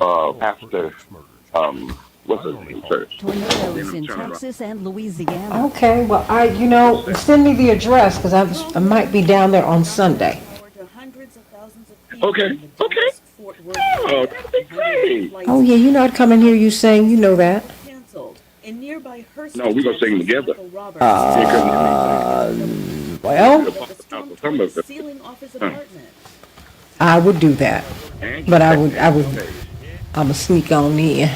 Pastor, what's his name, church. Then Tornadoes I'm in turning around. Texas and Louisiana. Okay, well, send me the address because I might be down there on Sunday. Power to hundreds of thousands of people Okay, in the okay. Dallas-Fort Worth Oh, area, that'd be and hundreds of great. flights Oh yeah, you know I'd come and hear you sing. You know that. canceled. In nearby No, Hurst, we're gonna sing Texas, together. Michael Roberts, Yeah, a 'cause Uh, firefighter with WPTF, well, the said that the Apostle storm Council, tore some the of us, ceiling off his huh, apartment. I would do that, and but and you paid. I'm a sneak on in.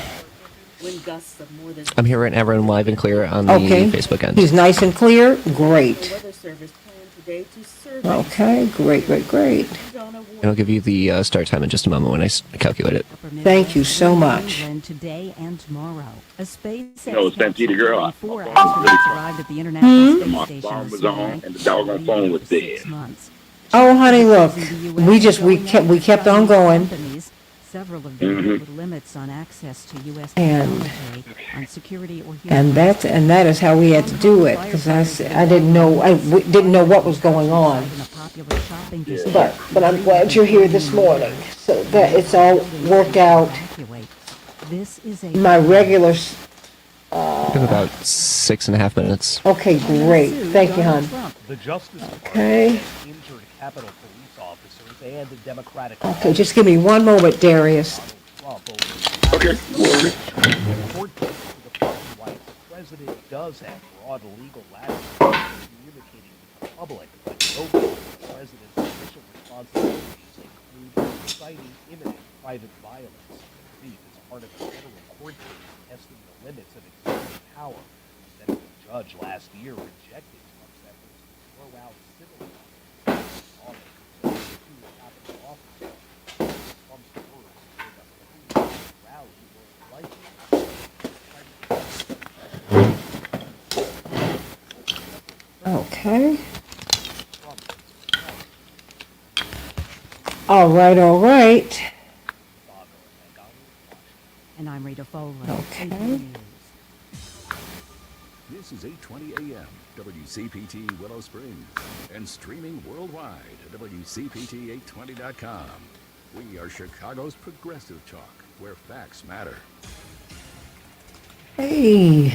When gusts of more than I'm here 50 right now, miles everyone per live and clear hour on the Okay, Facebook end. he's nice and clear. The National Great. Weather Service planned today to survey Okay, great, great, great. Donna And I'll give you the start time in just a moment when I calculate it. Upper Thank you Midwest so and New much. England today and tomorrow. A SpaceX No, capsule Santita girl, carrying my four phone was really astronauts crying. arrived at the International And Space my Station phone this was on, morning. and the They'll doggone be phone there was for dead. 6 months. Oh, honey, look, Using the we U.S. just we going kept we after kept on Chinese going, companies, several of them Mm-hmm. with limits on access to U.S. and technology, on security or human that is how we had to do it because I didn't know didn't know what was going on. in a popular shopping Yeah. district. But I'm glad you're here this morning, so that it's all worked out. This is a My regular. I have about 6.5 minutes. Okay, great. Thank you, hon. The Justice Department Okay. has injured Capitol police officers and the Democratic Okay, just give me one moment, Darius. Donald Trump over Okay, well, the court case to the party why the president does have broad legal latitude in communicating with the public, but nobody the president's official responsibilities include inciting imminent private violence. The brief is part of a federal court case testing the limits of executive power. Then a judge last year rejected Trump's efforts to throw out civil lawmakers and two Capitol officers. Trump's words were the free rally were likely. Okay. All right, all right. And I'm Rita Folo. Okay. News. This is 8:20 a.m. WCPT Willow Springs and streaming worldwide at WCPT820.com. We are Chicago's progressive talk, where facts matter. Hey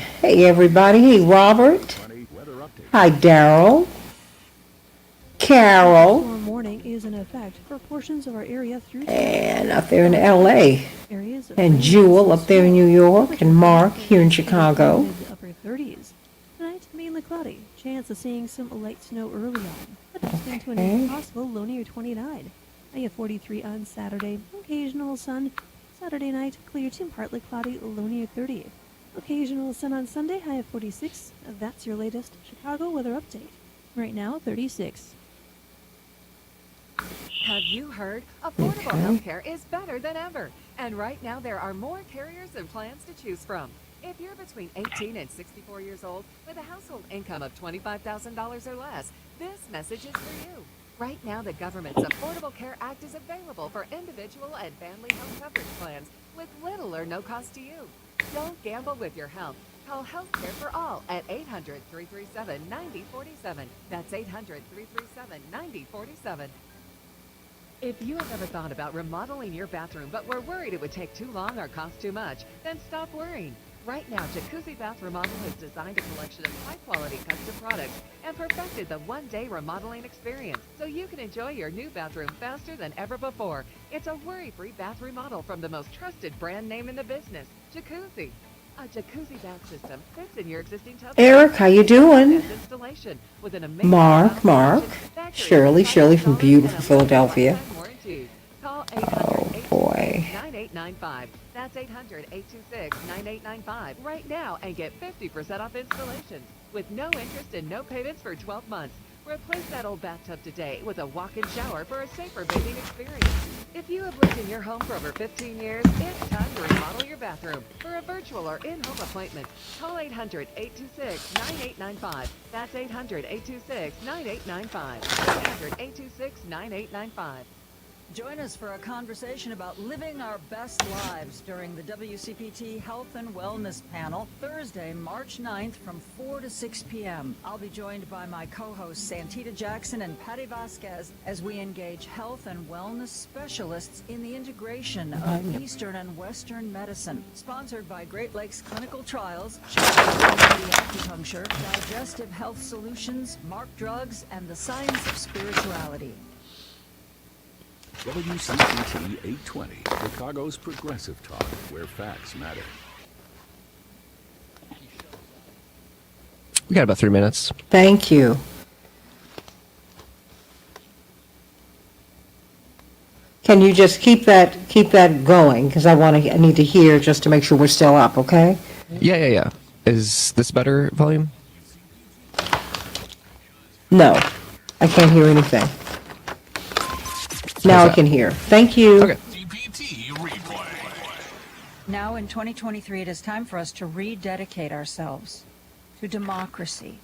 everybody. Hey, Robert. 20 weather update. Hi, Daryl. Carol. Storm warning is in effect for portions of our area through And up there in L.A. areas of And rain, Jewel up there in New York. with And Mark here in temperatures Chicago. mid to upper 30s. Tonight, mainly cloudy. Chance of seeing some light snow early on. But extend to an Okay. possible low near 29. High of 43 on Saturday. Occasional sun. Saturday night, clear to partly cloudy, low near 30. Occasional sun on Sunday, high of 46. That's your latest Chicago weather update. Right now, 36. Have you heard? Affordable healthcare is better than ever. And right now there are more carriers and plans to choose from. If you're between 18 and 64 years old with a household income of $25,000 or less, this message is for you. Right now the government's Affordable Care Act is available for individual and family health coverage plans with little or no cost to you. Don't gamble with your health. Call Healthcare for All at 800-337-9047. That's 800-337-9047. If you have ever thought about remodeling your bathroom but were worried it would take too long or cost too much, then stop worrying. Right now, Jacuzzi Bath Remodel has designed a collection of high-quality custom products and perfected the one-day remodeling experience so you can enjoy your new bathroom faster than ever before. It's a worry-free bath remodel from the most trusted brand name in the business, Jacuzzi. A jacuzzi bath system fits in your existing tub. Eric, how you doing? Installation with an amazing Mark, factory Shirley $5,000 from beautiful and a Philadelphia. lifetime warranty. Call Oh, boy. 800-826-9895. That's 800-826-9895 right now and get 50% off installations with no interest and no payments for 12 months. Replace that old bathtub today with a walk-in shower for a safer bathing experience. If you have lived in your home for over 15 years, it's time to remodel your bathroom. For a virtual or in-home appointment, call 800-826-9895. That's 800-826-9895. 800-826-9895. Join us for a conversation about living our best lives during the WCPT Health and Wellness Panel, Thursday, March 9th from 4 to 6 p.m. I'll be joined by my co-hosts Santita Jackson and Patty Vasquez as we engage health and wellness specialists in the integration of Eastern and Western medicine. Sponsored by Great Lakes Clinical Trials, Chicago Community Acupuncture, Digestive Health Solutions, Mark Drugs, and the Science of Spirituality. WCPT 820, Chicago's progressive talk, where facts matter. We got about 3 minutes. Thank you. Can you just keep that going? Because I need to hear just to make sure we're still up, okay? Yeah. Is this better volume? No, I can't hear anything. Now I can hear. Thank you. Okay. Now in 2023, it is time for us to rededicate ourselves to democracy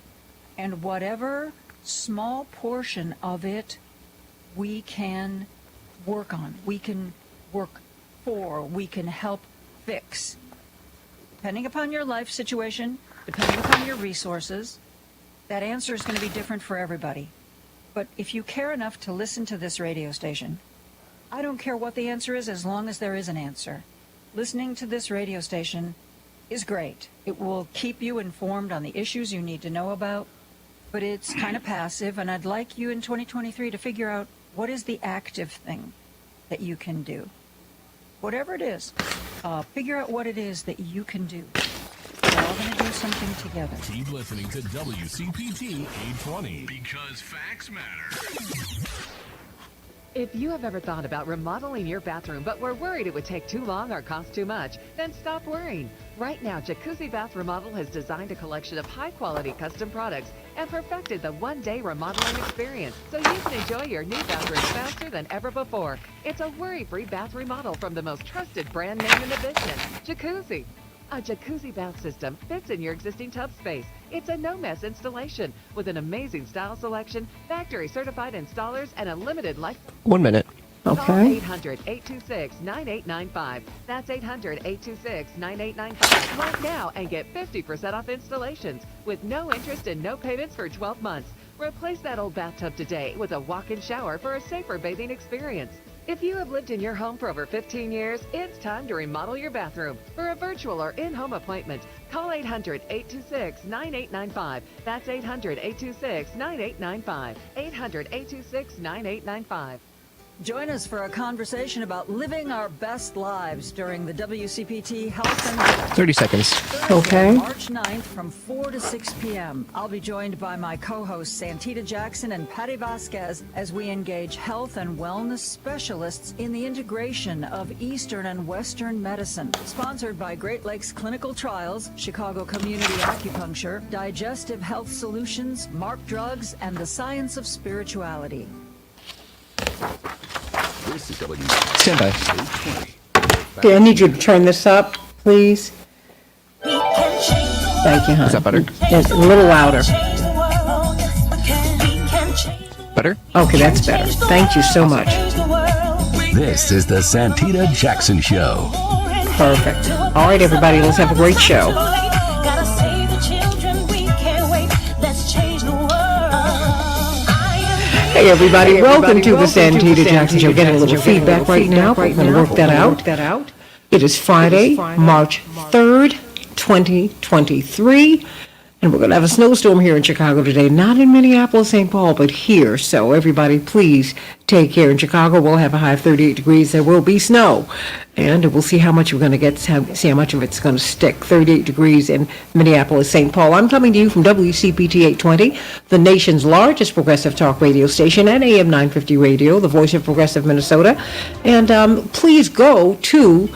and whatever small portion of it we can work on, we can work for, we can help fix. Depending upon your life situation, depending upon your resources, that answer is going to be different for everybody. But if you care enough to listen to this radio station, I don't care what the answer is as long as there is an answer. Listening to this radio station is great. It will keep you informed on the issues you need to know about, but it's kind of passive, and I'd like you in 2023 to figure out what is the active thing that you can do. Whatever it is, figure out what it is that you can do. We're all going to do something together. Keep listening to WCPT 820 because facts matter. If you have ever thought about remodeling your bathroom but were worried it would take too long or cost too much, then stop worrying. Right now, Jacuzzi Bath Remodel has designed a collection of high-quality custom products and perfected the one-day remodeling experience so you can enjoy your new bathroom faster than ever before. It's a worry-free bath remodel from the most trusted brand name in the business, Jacuzzi. A jacuzzi bath system fits in your existing tub space. It's a no-mess installation with an amazing style selection, factory-certified installers, and a limited life. 1 minute. Okay. Call 800-826-9895. That's 800-826-9895 right now and get 50% off installations with no interest and no payments for 12 months. Replace that old bathtub today with a walk-in shower for a safer bathing experience. If you have lived in your home for over 15 years, it's time to remodel your bathroom. For a virtual or in-home appointment, call 800-826-9895. That's 800-826-9895. 800-826-9895. Join us for a conversation about living our best lives during the WCPT Health and Wellness 30 seconds. Thursday, Okay. March 9th from 4 to 6 p.m. I'll be joined by my co-hosts Santita Jackson and Patty Vasquez as we engage health and wellness specialists in the integration of Eastern and Western medicine. Sponsored by Great Lakes Clinical Trials, Chicago Community Acupuncture, Digestive Health Solutions, Mark Drugs, and the Science of Spirituality. This is Stand by. WCPT 820. Okay, I need you to turn this up, please. Thank you, hon. Is that better? It's a little louder. Better? Okay, that's better. Thank you so much. This is the Santita Jackson Show. Perfect. All right, everybody, let's have a great show. Hey, everybody, welcome to the Santita Jackson Show. Getting a little feedback right now. We're going to work that out. It is Friday, March 3rd, 2023. And we're going to have a snowstorm here in Chicago today. Not in Minneapolis, St. Paul, but here. So everybody, please take care. In Chicago, we'll have a high of 38 degrees. There will be snow. And we'll see how much we're going to get, see how much of it's going to stick. 38 degrees in Minneapolis, St. Paul. I'm coming to you from WCPT 820, the nation's largest progressive talk radio station, and AM 950 Radio, the voice of progressive Minnesota. And please go to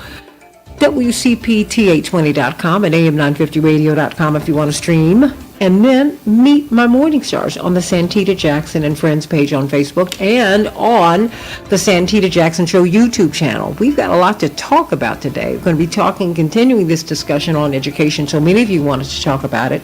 WCPT820.com and AM950Radio.com if you want to stream. And then meet my morning stars on the Santita Jackson and Friends page on Facebook and on the Santita Jackson Show YouTube channel. We've got a lot to talk about today. We're going to be continuing this discussion on education. So many of you wanted to talk about it.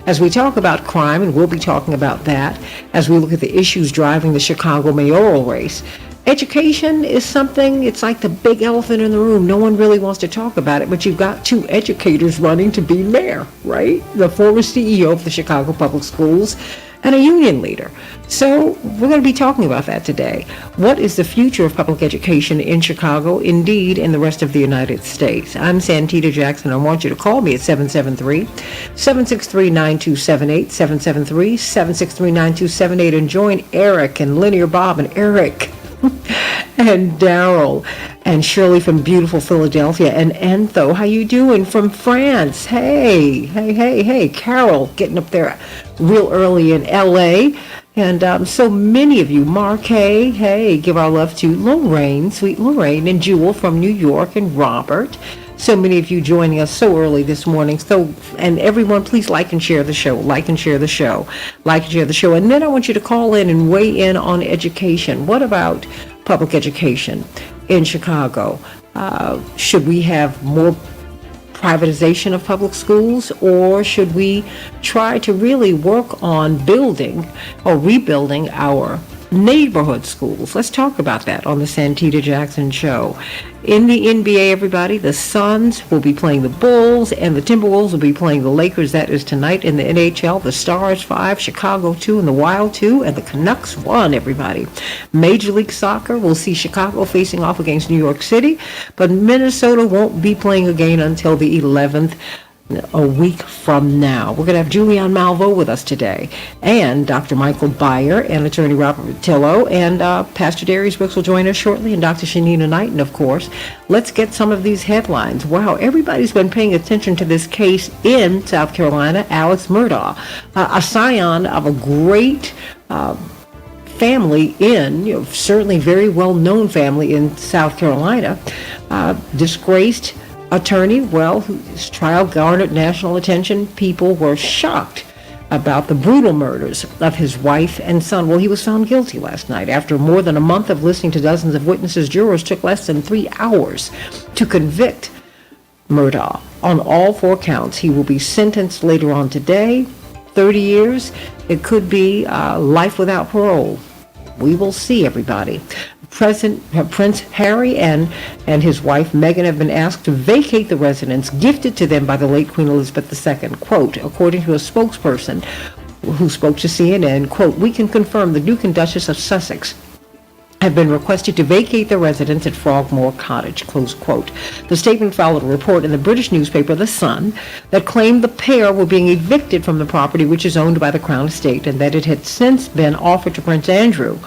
As we talk about crime, and we'll be talking about that, as we look at the issues driving the Chicago mayoral race. Education is something, it's like the big elephant in the room. No one really wants to talk about it, but you've got two educators running to be mayor, right? The former CEO of the Chicago Public Schools and a union leader. So we're going to be talking about that today. What is the future of public education in Chicago, indeed in the rest of the United States? I'm Santita Jackson. I want you to call me at 773-763-9278, 773-763-9278, and join Eric and Linear Bob and Eric and Daryl and Shirley from beautiful Philadelphia, and Entho, how you doing, from France? Hey, Carol, getting up there real early in LA, and so many of you, Marquet, hey, give our love to Lorraine, sweet Lorraine, and Jewel from New York, and Robert. So many of you joining us so early this morning. So, and everyone, please like and share the show. Like and share the show. And then I want you to call in and weigh in on education. What about public education in Chicago? Should we have more privatization of public schools, or should we try to really work on building or rebuilding our neighborhood schools? Let's talk about that on the Santita Jackson Show. In the NBA, everybody, the Suns will be playing the Bulls, and the Timberwolves will be playing the Lakers. That is tonight. In the NHL, the Stars 5, Chicago 2, and the Wild 2, and the Canucks 1, everybody. Major League Soccer will see Chicago facing off against New York City, but Minnesota won't be playing again until the 11th, a week from now. We're going to have Julianne Malvo with us today, and Dr. Michael Byer and attorney Robert Tillo, and Pastor Darius Brooks will join us shortly, and Dr. Shanina Knight, and of course, let's get some of these headlines. Wow, everybody's been paying attention to this case in South Carolina. Alex Murdaugh, a scion of a great family in, certainly very well-known family in South Carolina, disgraced attorney, well, his trial garnered national attention. People were shocked about the brutal murders of his wife and son. Well, he was found guilty last night. After more than a month of listening to dozens of witnesses, jurors took less than 3 hours to convict Murdaugh on all 4 counts. He will be sentenced later on today, 30 years. It could be life without parole. We will see, everybody. Prince Harry and his wife Meghan have been asked to vacate the residence gifted to them by the late Queen Elizabeth II. Quote, according to a spokesperson who spoke to CNN, quote, we can confirm the Duke and Duchess of Sussex have been requested to vacate their residence at Frogmore Cottage, close quote. The statement followed a report in the British newspaper The Sun that claimed the pair were being evicted from the property, which is owned by the Crown Estate, and that it had since been offered to Prince Andrew,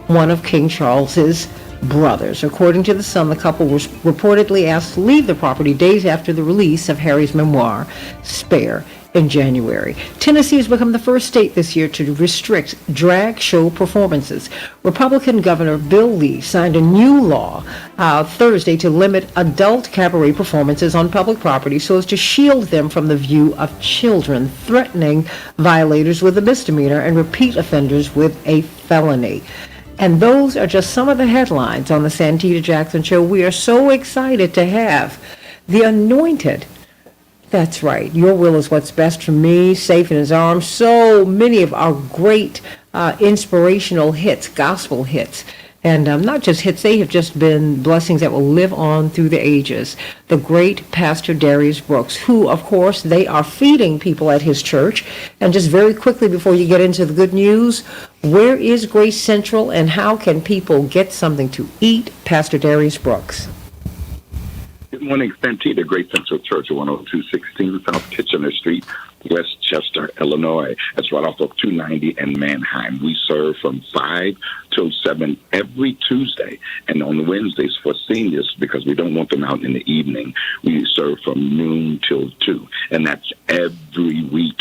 one of King Charles's brothers. According to The Sun, the couple was reportedly asked to leave the property days after the release of Harry's memoir, Spare, in January. Tennessee has become the first state this year to restrict drag show performances. Republican Governor Bill Lee signed a new law Thursday to limit adult cabaret performances on public property so as to shield them from the view of children, threatening violators with a misdemeanor and repeat offenders with a felony. And those are just some of the headlines on the Santita Jackson Show. We are so excited to have the anointed. That's right. Your will is what's best for me. Safe in his arms. So many of our great inspirational hits, gospel hits. And not just hits, they have just been blessings that will live on through the ages. The great Pastor Darius Brooks, who, of course, they are feeding people at his church. And just very quickly before you get into the good news, where is Grace Central and how can people get something to eat? Pastor Darius Brooks. Good morning, Santita, Great Central Church, 10216 South Kitchener Street, Westchester, Illinois. That's right off of 290 and Manheim. We serve from 5 till 7 every Tuesday, and on Wednesdays for seniors, because we don't want them out in the evening, we serve from noon till 2, and that's every week.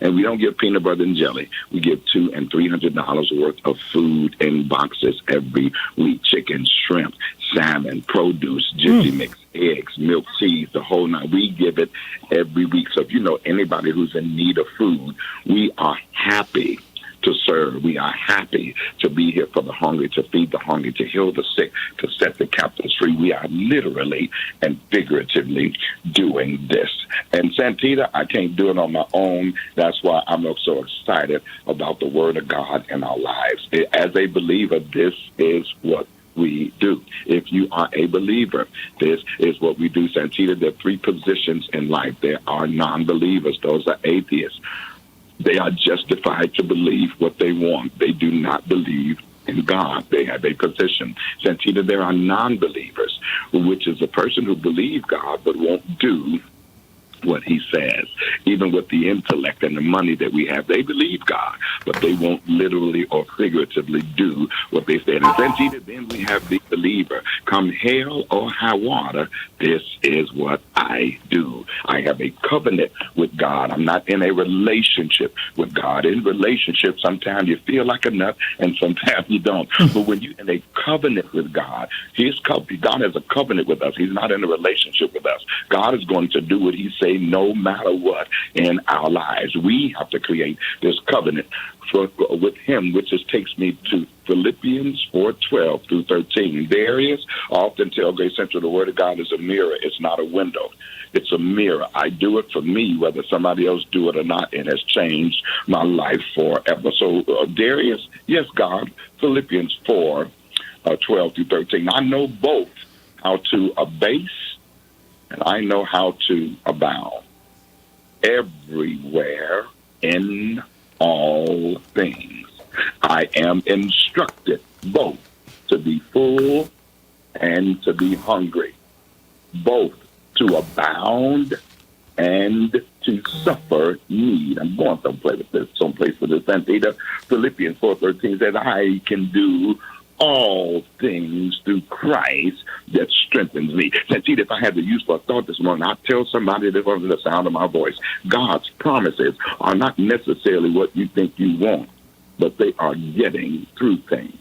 And we don't give peanut butter and jelly. We give $200 and $300 worth of food in boxes every week: chicken, shrimp, salmon, produce, jiffy mix, eggs, milk, cheese, the whole nine. We give it every week. So if you know anybody who's in need of food, we are happy to serve. We are happy to be here for the hungry, to feed the hungry, to heal the sick, to set the captives free. We are literally and figuratively doing this. And Santita, I can't do it on my own. That's why I'm so excited about the Word of God in our lives. As a believer, this is what we do. If you are a believer, this is what we do. Santita, there are three positions in life. There are non-believers. Those are atheists. They are justified to believe what they want. They do not believe in God. They have a position. Santita, there are non-believers, which is a person who believes God but won't do what he says. Even with the intellect and the money that we have, they believe God, but they won't literally or figuratively do what they said. And Santita, then we have the believer. Come hell or high water, this is what I do. I have a covenant with God. I'm not in a relationship with God. In relationship, sometimes you feel like a nut and sometimes you don't. But when you're in a covenant with God, God has a covenant with us. He's not in a relationship with us. God is going to do what he says no matter what in our lives. We have to create this covenant with him, which just takes me to Philippians 4:12 through 13. Darius often tell Grace Central the Word of God is a mirror. It's not a window. It's a mirror. I do it for me, whether somebody else do it or not. It has changed my life forever. So Darius, yes, God, Philippians 4:12 through 13. I know both how to abase and I know how to abound everywhere in all things. I am instructed both to be full and to be hungry, both to abound and to suffer need. I'm going someplace with this, Santita. Philippians 4:13 says, I can do all things through Christ that strengthens me. Santita, if I had the use for a thought this morning, I'd tell somebody that under the sound of my voice, God's promises are not necessarily what you think you want, but they are getting through things.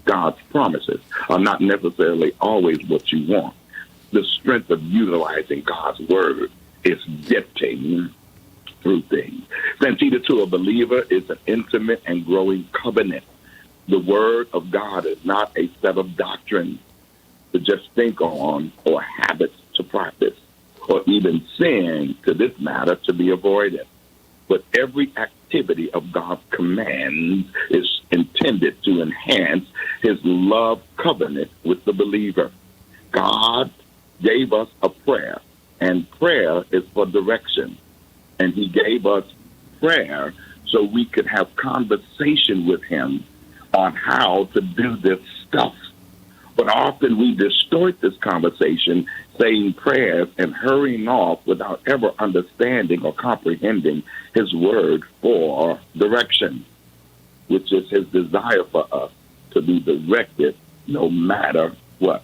God's promises are not necessarily always what you want. The strength of utilizing God's word is getting through things. Santita, to a believer, is an intimate and growing covenant. The word of God is not a set of doctrines to just think on or habits to practice or even sin, to this matter, to be avoided. But every activity of God's commands is intended to enhance his love covenant with the believer. God gave us a prayer, and prayer is for direction. And he gave us prayer so we could have conversation with him on how to do this stuff. But often we distort this conversation, saying prayers and hurrying off without ever understanding or comprehending his word for direction, which is his desire for us to be directed no matter what.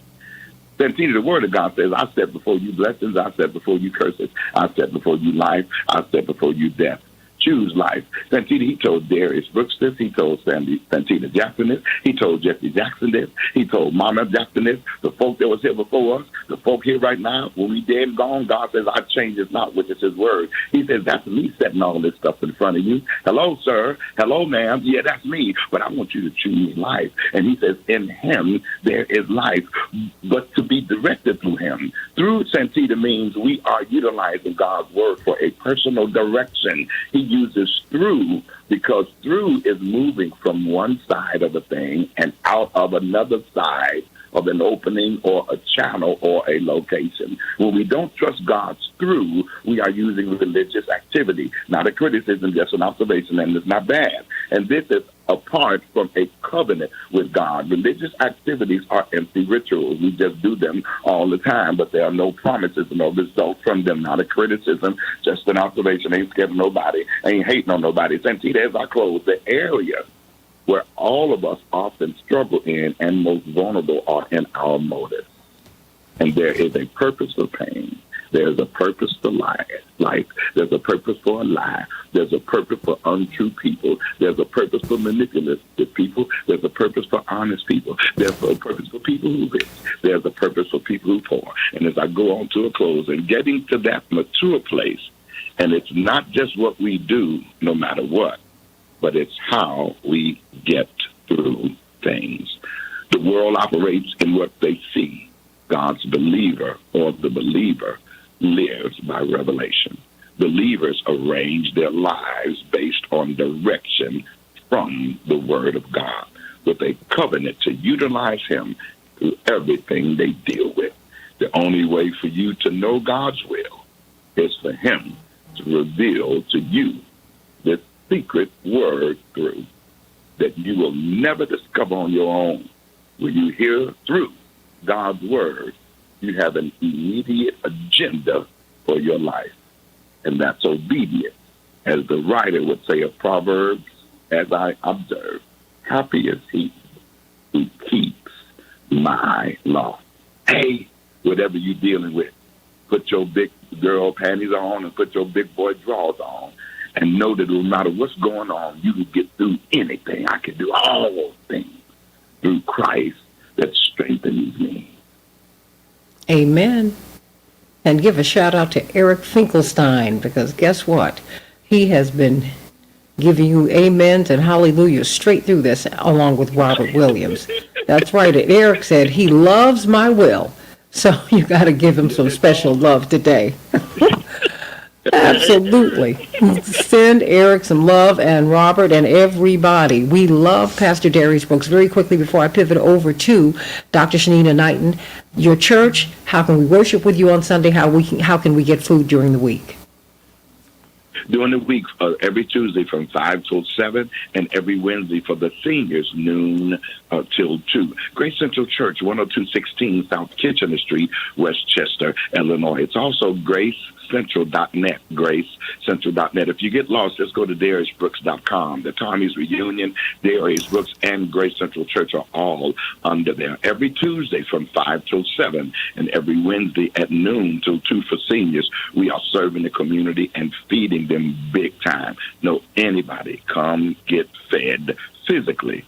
Santita, the word of God says, I set before you blessings, I set before you curses, I set before you life, I set before you death. Choose life. Santita, he told Darius Brooks this. He told Santita Jackson this. He told Jesse Jackson this. He told Mama Jackson this. The folk that was here before us, the folk here right now, when we dead and gone, God says, I change it not, which is his word. He says, that's me setting all this stuff in front of you. Hello, sir. Hello, ma'am. Yeah, that's me. But I want you to choose life. And he says, in him, there is life, but to be directed through him. Through Santita means we are utilizing God's word for a personal direction. He uses through because through is moving from one side of a thing and out of another side of an opening or a channel or a location. When we don't trust God's through, we are using religious activity, not a criticism, just an observation, and it's not bad. And this is apart from a covenant with God. Religious activities are empty rituals. We just do them all the time, but there are no promises, no results from them, not a criticism, just an observation. Ain't scared of nobody, ain't hating on nobody. Santita, as I close, the area where all of us often struggle in and most vulnerable are in our motives. And there is a purpose for pain. There's a purpose for life. There's a purpose for a lie. There's a purpose for untrue people. There's a purpose for manipulative people. There's a purpose for honest people. There's a purpose for people who rich. There's a purpose for people who poor. And as I go on to a close and getting to that mature place, and it's not just what we do no matter what, but it's how we get through things. The world operates in what they see. God's believer or the believer lives by revelation. Believers arrange their lives based on direction from the Word of God, with a covenant to utilize Him through everything they deal with. The only way for you to know God's will is for Him to reveal to you this secret word through that you will never discover on your own. When you hear through God's word, you have an immediate agenda for your life, and that's obedience. As the writer would say of Proverbs, as I observe, happy is he who keeps my law. Hey, whatever you're dealing with, put your big girl panties on and put your big boy drawers on, and know that no matter what's going on, you can get through anything. I can do all things through Christ that strengthens me. Amen. And give a shout out to Eric Finkelstein, because guess what? He has been giving you amens and hallelujahs straight through this, along with Robert Williams. That's right. And Eric said he loves my will. So you got to give him some special love today. Absolutely. Send Eric some love, and Robert and everybody. We love Pastor Darius Brooks. Very quickly before I pivot over to Dr. Shanina Knighton, your church, how can we worship with you on Sunday? How can we get food during the week? During the week, every Tuesday from 5 till 7, and every Wednesday for the seniors, noon till 2. Grace Central Church, 10216 South Kitchener Street, Westchester, Illinois. It's also GraceCentral.net, GraceCentral.net. If you get lost, just go to DariusBrooks.com. The Tommy's Reunion, Darius Brooks, and Grace Central Church are all under there. Every Tuesday from 5 till 7, and every Wednesday at noon till 2 for seniors, we are serving the community and feeding them big time. No, anybody come get fed physically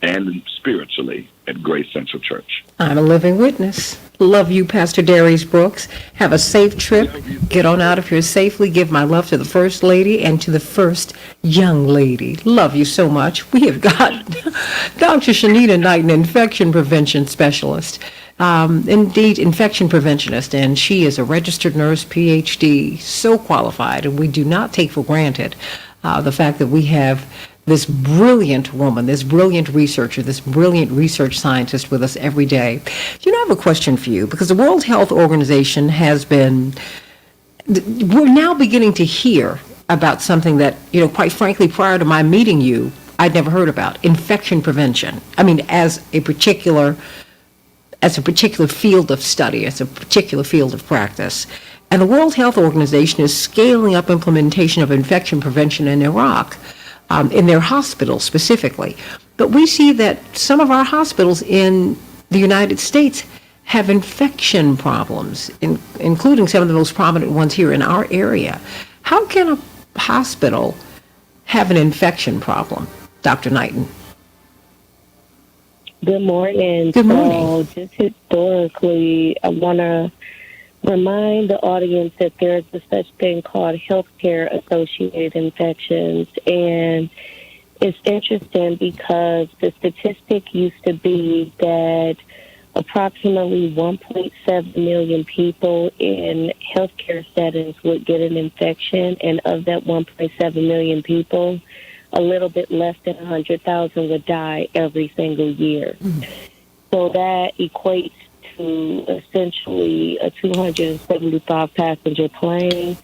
and spiritually at Grace Central Church. I'm a living witness. Love you, Pastor Darius Brooks. Have a safe trip. Get on out of here safely. Give my love to the First Lady and to the First Young Lady. Love you so much. We have got Dr. Shanita Knighton, infection prevention specialist. Indeed, infection preventionist, and she is a registered nurse, PhD, so qualified, and we do not take for granted the fact that we have this brilliant woman, this brilliant researcher, this brilliant research scientist with us every day. You know, I have a question for you, because the World Health Organization we're now beginning to hear about something that, quite frankly, prior to my meeting you, I'd never heard about, infection prevention. I mean, as a particular field of study, as a particular field of practice. And the World Health Organization is scaling up implementation of infection prevention in Iraq, in their hospitals specifically. But we see that some of our hospitals in the United States have infection problems, including some of the most prominent ones here in our area. How can a hospital have an infection problem, Dr. Knighton? Good morning. Good morning. So just historically, I want to remind the audience that there's a such thing called healthcare-associated infections. And it's interesting because the statistic used to be that approximately 1.7 million people in healthcare settings would get an infection, and of that 1.7 million people, a little bit less than 100,000 would die every single year. Mm-hmm. So that equates to essentially a 275 passenger plane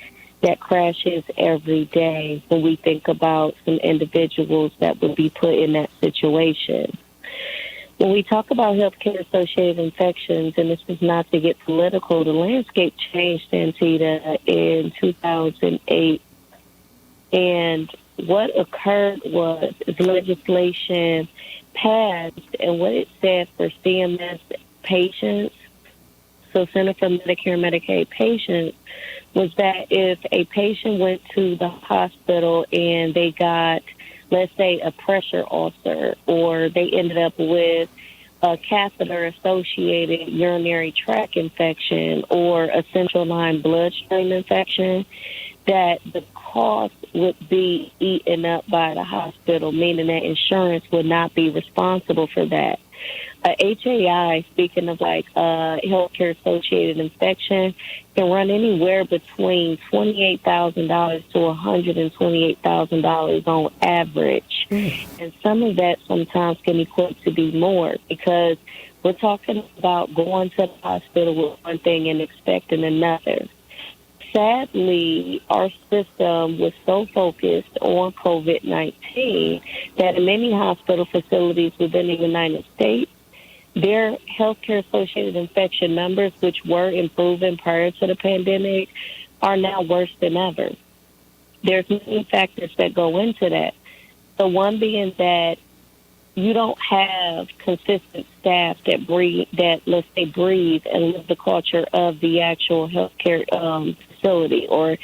that crashes every day when we think about some individuals that would be put in that situation. When we talk about healthcare-associated infections, and this is not to get political, the landscape changed, Santita, in 2008. And what occurred was legislation passed, and what it said for CMS patients, so Center for Medicare and Medicaid patients, was that if a patient went to the hospital and they got, let's say, a pressure ulcer, or they ended up with a catheter-associated urinary tract infection or a central line bloodstream infection, that the cost would be eaten up by the hospital, meaning that insurance would not be responsible for that. HAI, speaking of like healthcare associated infection, can run anywhere between $28,000 to $128,000 on average. And some of that sometimes can equate to be more, because we're talking about going to the hospital with one thing and expecting another. Sadly, our system was so focused on COVID-19 that in many hospital facilities within the United States, their healthcare associated infection numbers, which were improving prior to the pandemic, are now worse than ever. There's many factors that go into that. The one being that you don't have consistent staff that breathe, that let's say breathe and live the culture of the actual healthcare facility or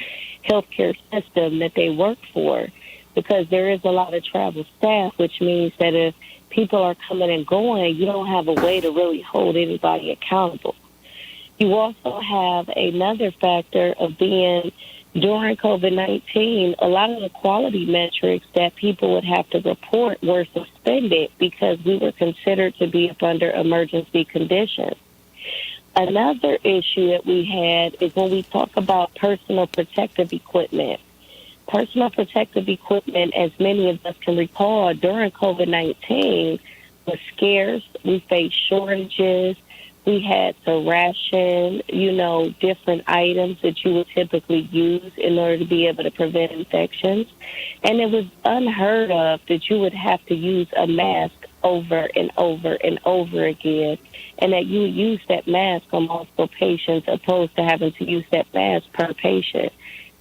healthcare system that they work for, because there is a lot of travel staff, which means that if people are coming and going, you don't have a way to really hold anybody accountable. You also have another factor of being, during COVID-19, a lot of the quality metrics that people would have to report were suspended because we were considered to be up under emergency conditions. Another issue that we had is when we talk about personal protective equipment. Personal protective equipment, as many of us can recall, during COVID-19 was scarce. We faced shortages. We had to ration, different items that you would typically use in order to be able to prevent infections. And it was unheard of that you would have to use a mask over and over and over again, and that you would use that mask on multiple patients opposed to having to use that mask per patient,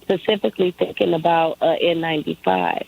specifically thinking about N95.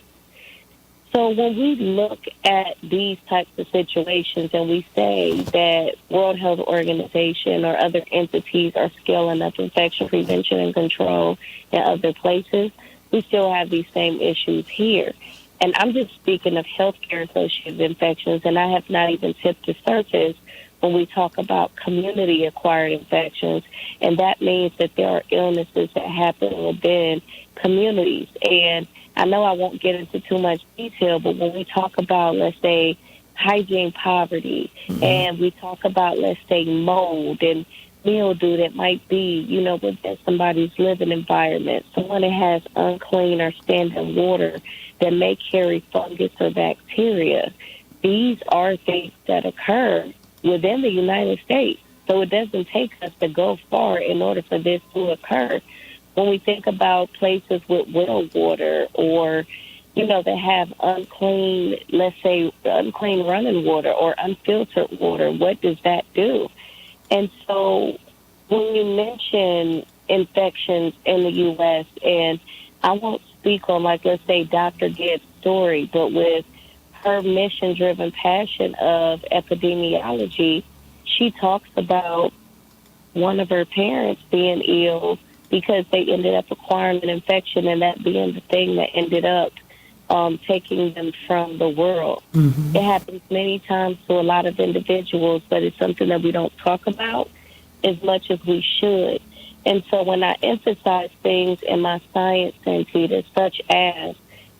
So when we look at these types of situations and we say that World Health Organization or other entities are scaling up infection prevention and control in other places, we still have these same issues here. And I'm just speaking of healthcare associated infections, and I have not even tipped the surface when we talk about community-acquired infections, and that means that there are illnesses that happen within communities. And I know I won't get into too much detail, but when we talk about, let's say, hygiene poverty, and we talk about, let's say, mold and mildew that might be, within somebody's living environment, someone that has unclean or standing water that may carry fungus or bacteria, these are things that occur within the United States. So it doesn't take us to go far in order for this to occur. When we think about places with well water or, that have unclean, let's say, unclean running water or unfiltered water, what does that do? And so when you mention infections in the U.S., and I won't speak on, like, let's say, Dr. Gibbs' story, but with her mission-driven passion of epidemiology, she talks about one of her parents being ill because they ended up acquiring an infection, and that being the thing that ended up taking them from the world. Mm-hmm. It happens many times to a lot of individuals, but it's something that we don't talk about as much as we should. And so when I emphasize things in my science, Santita, such as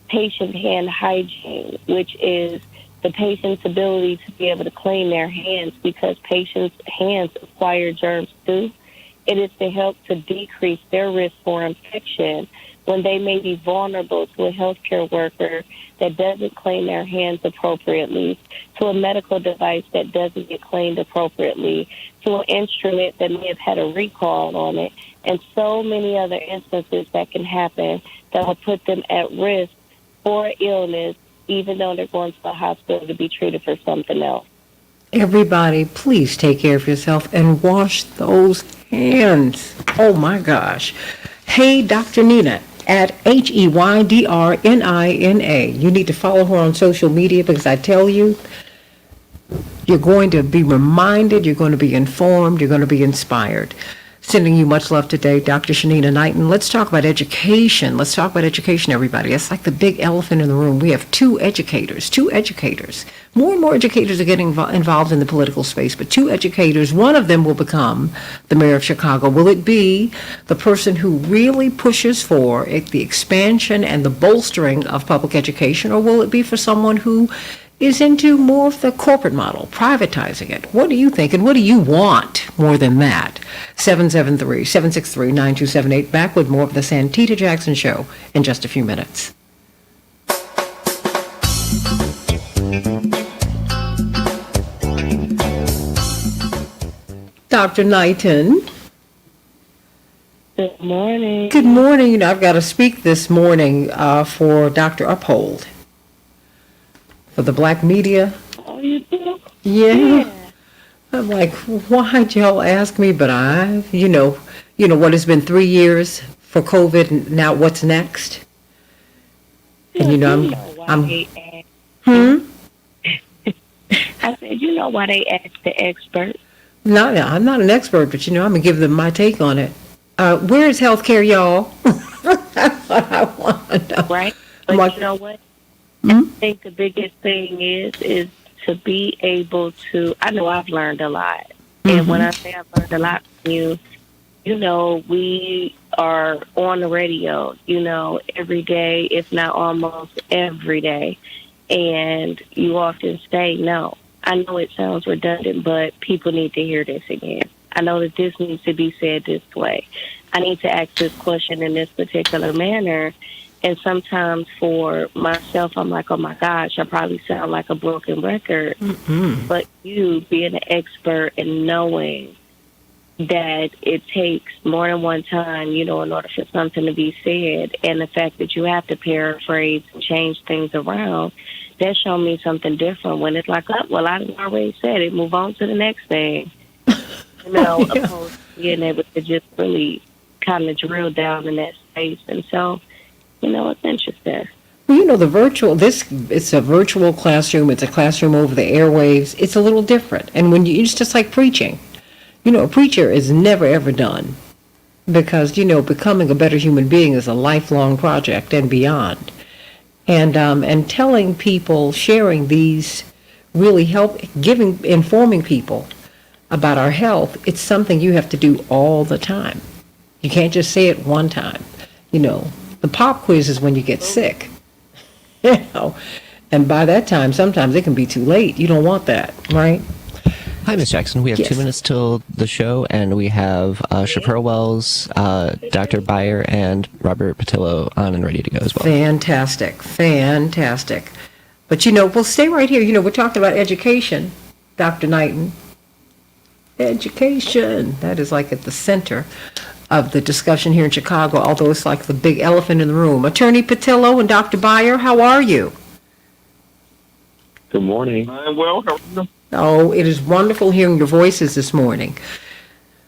patient hand hygiene, which is the patient's ability to be able to clean their hands because patients' hands acquire germs too, it is to help to decrease their risk for infection when they may be vulnerable to a healthcare worker that doesn't clean their hands appropriately, to a medical device that doesn't get cleaned appropriately, to an instrument that may have had a recall on it, and so many other instances that can happen that will put them at risk for illness, even though they're going to the hospital to be treated for something else. Everybody, please take care of yourself and wash those hands. Oh, my gosh. Hey, Dr. Nina, at HEYDRNINA. You need to follow her on social media because I tell you, you're going to be reminded, you're going to be informed, you're going to be inspired. Sending you much love today, Dr. Shanina Knighton. Let's talk about education. Let's talk about education, everybody. It's like the big elephant in the room. We have two educators. More and more educators are getting involved in the political space, but two educators. One of them will become the mayor of Chicago. Will it be the person who really pushes for the expansion and the bolstering of public education, or will it be for someone who is into more of the corporate model, privatizing it? What do you think, and what do you want more than that? 773-763-9278. Back with more of the Santita Jackson Show in just a few minutes. Dr. Knighton. Good morning. Good morning. You know, I've got to speak this morning for Dr. Uphold. For the black media. Oh, you do? Yeah. I'm like, why'd y'all ask me? But you know what, it's been 3 years for COVID, and now what's next? And I said, you know why they asked the expert? No, I'm not an expert, but I'm going to give them my take on it. Where is health care, y'all? That's what I want to know. Right? But you know what? I think the biggest thing is to be able to, I know I've learned a lot. And when I say I've learned a lot from you, we are on the radio, every day, if not almost every day. And you often say, no, I know it sounds redundant, but people need to hear this again. I know that this needs to be said this way. I need to ask this question in this particular manner. And sometimes for myself, I'm like, oh, my gosh, I probably sound like a broken record. But you being an expert and knowing that it takes more than one time, in order for something to be said, and the fact that you have to paraphrase and change things around, that showed me something different when it's like, oh, well, I already said it, move on to the next thing. Opposed to being able to just really kind of drill down in that space. And so, it's interesting. Well, it's a virtual classroom. It's a classroom over the airwaves. It's a little different. And it's just like preaching. A preacher is never, ever done because, becoming a better human being is a lifelong project and beyond. And telling people, sharing these, really informing people about our health, it's something you have to do all the time. You can't just say it one time. The pop quiz is when you get sick, and by that time, sometimes it can be too late. You don't want that, right? Hi, Ms. Jackson. We have 2 minutes till the show, and we have Shapiro Wells, Dr. Byer, and Robert Patillo on and ready to go as well. Fantastic. But, we'll stay right here. We're talking about education, Dr. Knighton. Education. That is like at the center of the discussion here in Chicago, although it's like the big elephant in the room. Attorney Patillo and Dr. Byer, how are you? Good morning. I'm well. How are you? Oh, it is wonderful hearing your voices this morning.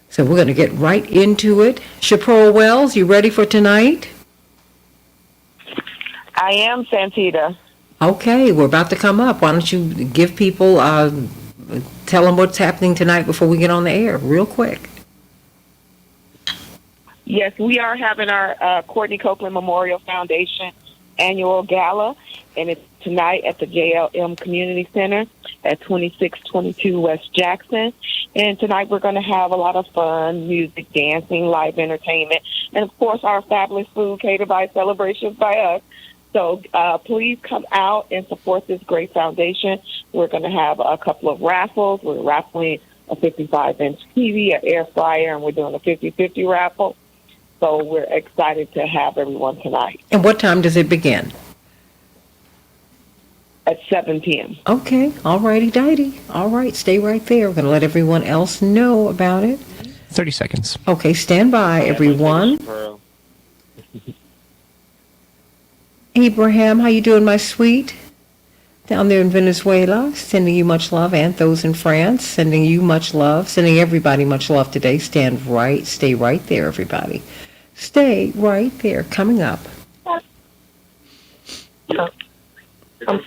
So we're going to get right into it. Shapiro Wells, you ready for tonight? I am, Santita. Okay, we're about to come up. Why don't you give people, tell them what's happening tonight before we get on the air, real quick. Yes, we are having our Courtney Copeland Memorial Foundation annual gala, and it's tonight at the JLM Community Center at 2622 West Jackson. And tonight we're going to have a lot of fun, music, dancing, live entertainment, and of course our fabulous food catered by Celebrations by Us. So please come out and support this great foundation. We're going to have a couple of raffles. We're raffling a 55-inch TV, an air fryer, and we're doing a 50-50 raffle. So we're excited to have everyone tonight. And what time does it begin? At 7 p.m. Okay, all righty, dighty. All right, stay right there. We're going to let everyone else know about it. 30 seconds. Okay, stand by, everyone. Abraham, how you doing, my sweet? Down there in Venezuela, sending you much love, and those in France, sending you much love, sending everybody much love today. Stay right there, everybody. Stay right there, coming up. I'm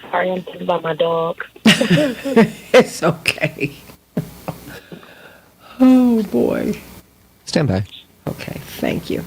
sorry, I'm thinking about my dog. It's okay. Oh, boy. Stand by. Okay, thank you.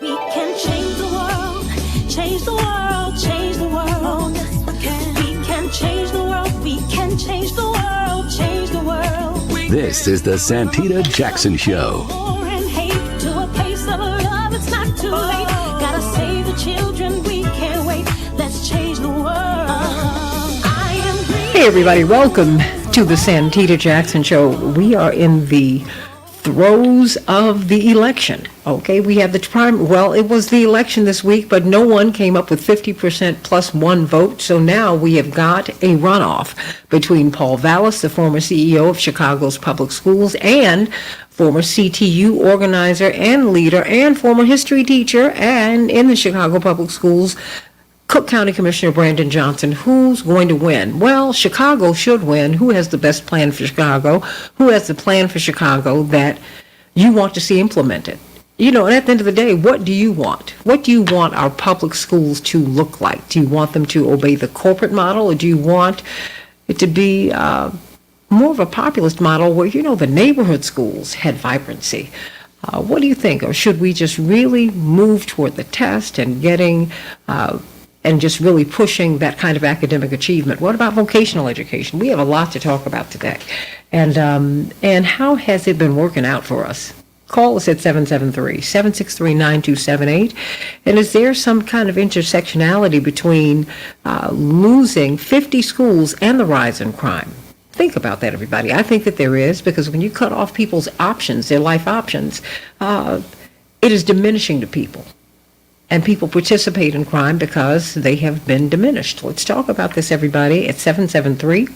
We can change the world, change the world, change the world. Yes, we can. We can change the world, we can change the world, change the world. This is the Santita Jackson Show. War and hate to a place of love, it's not too late. Gotta save the children, we can't wait. Let's change the world. I am green. Hey everybody, welcome to the Santita Jackson Show. We are in the throes of the election. Okay, we have the prime. Well, it was the election this week, but no one came up with 50% plus one vote. So now we have got a runoff between Paul Vallis, the former CEO of Chicago's public schools, and former CTU organizer and leader and former history teacher and in the Chicago public schools, Cook County Commissioner Brandon Johnson. Who's going to win? Well, Chicago should win. Who has the best plan for Chicago? Who has the plan for Chicago that you want to see implemented? You know, and at the end of the day, what do you want? What do you want our public schools to look like? Do you want them to obey the corporate model, or do you want it to be more of a populist model where, you know, the neighborhood schools had vibrancy? What do you think? Or should we just really move toward the test and getting and just really pushing that kind of academic achievement? What about vocational education? We have a lot to talk about today. And how has it been working out for us? Call us at 773-763-9278. And is there some kind of intersectionality between losing 50 schools and the rise in crime? Think about that, everybody. I think that there is, because when you cut off people's options, their life options, it is diminishing to people. And people participate in crime because they have been diminished. Let's talk about this, everybody, at 773-763-9278,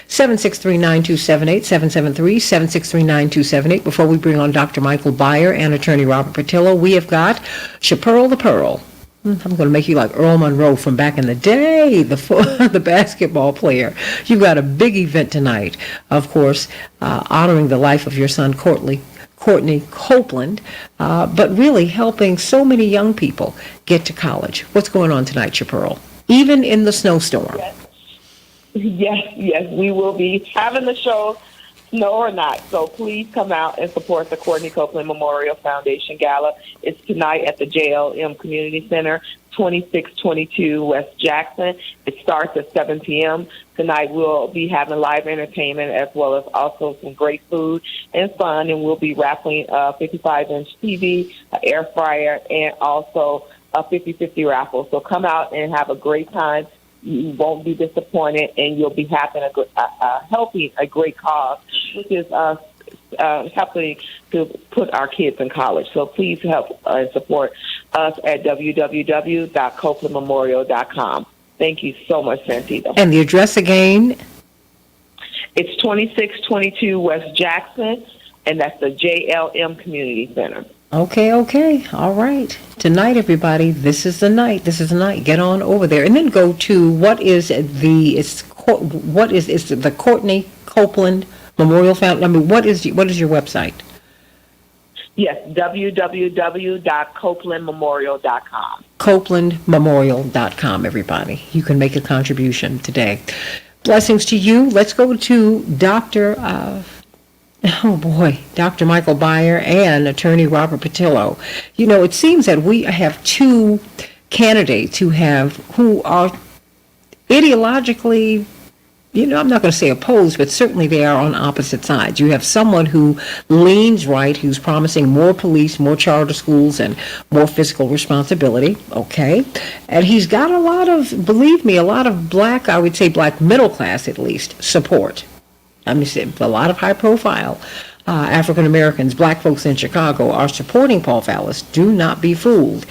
773-763-9278. Before we bring on Dr. Michael Byer and attorney Robert Patillo, we have got Chapearl the Pearl. I'm going to make you like Earl Monroe from back in the day, the basketball player. You've got a big event tonight, of course, honoring the life of your son, Courtney Copeland, but really helping so many young people get to college. What's going on tonight, Chapearl? Even in the snowstorm. Yes, we will be having the show, snow or not. So please come out and support the Courtney Copeland Memorial Foundation Gala. It's tonight at the JLM Community Center, 2622 West Jackson. It starts at 7 p.m. Tonight we'll be having live entertainment as well as also some great food and fun, and we'll be raffling a 55-inch TV, an air fryer, and also a 50-50 raffle. So come out and have a great time. You won't be disappointed, and you'll be helping a great cause, which is helping to put our kids in college. So please help and support us at www.copelandmemorial.com. Thank you so much, Santita. And the address again? It's 2622 West Jackson, and that's the JLM Community Center. Okay. All right. Tonight, everybody, this is the night. Get on over there. And then go to what is the Courtney Copeland Memorial Foundation? I mean, what is your website? Yes, www.copelandmemorial.com. CopelandMemorial.com, everybody. You can make a contribution today. Blessings to you. Let's go to Dr. Michael Byer and attorney Robert Patillo. You know, it seems that we have two candidates who are ideologically, you know, I'm not going to say opposed, but certainly they are on opposite sides. You have someone who leans right, who's promising more police, more charter schools, and more fiscal responsibility, okay? And he's got a lot of black, I would say black middle class at least, support. I mean, a lot of high-profile African Americans, black folks in Chicago, are supporting Paul Vallis. Do not be fooled.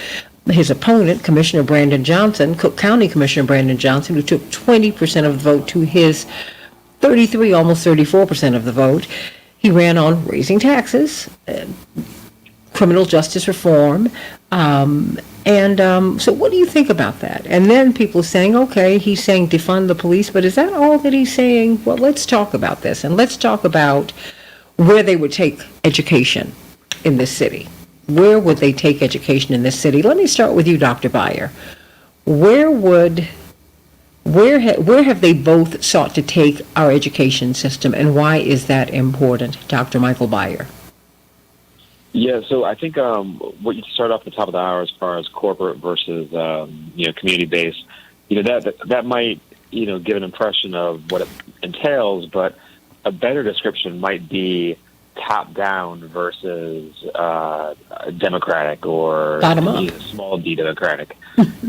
His opponent, Commissioner Brandon Johnson, Cook County Commissioner Brandon Johnson, who took 20% of the vote to his 33, almost 34% of the vote, he ran on raising taxes, criminal justice reform, so what do you think about that? And then people are saying, okay, he's saying defund the police, but is that all that he's saying? Well, let's talk about this, and let's talk about where they would take education in this city. Where would they take education in this city? Let me start with you, Dr. Byer. Where have they both sought to take our education system, and why is that important, Dr. Michael Byer? Yeah, so I think what you start off at the top of the hour as far as corporate versus community based, that might give an impression of what it entails, but a better description might be top down versus democratic or Bottom up. small d democratic,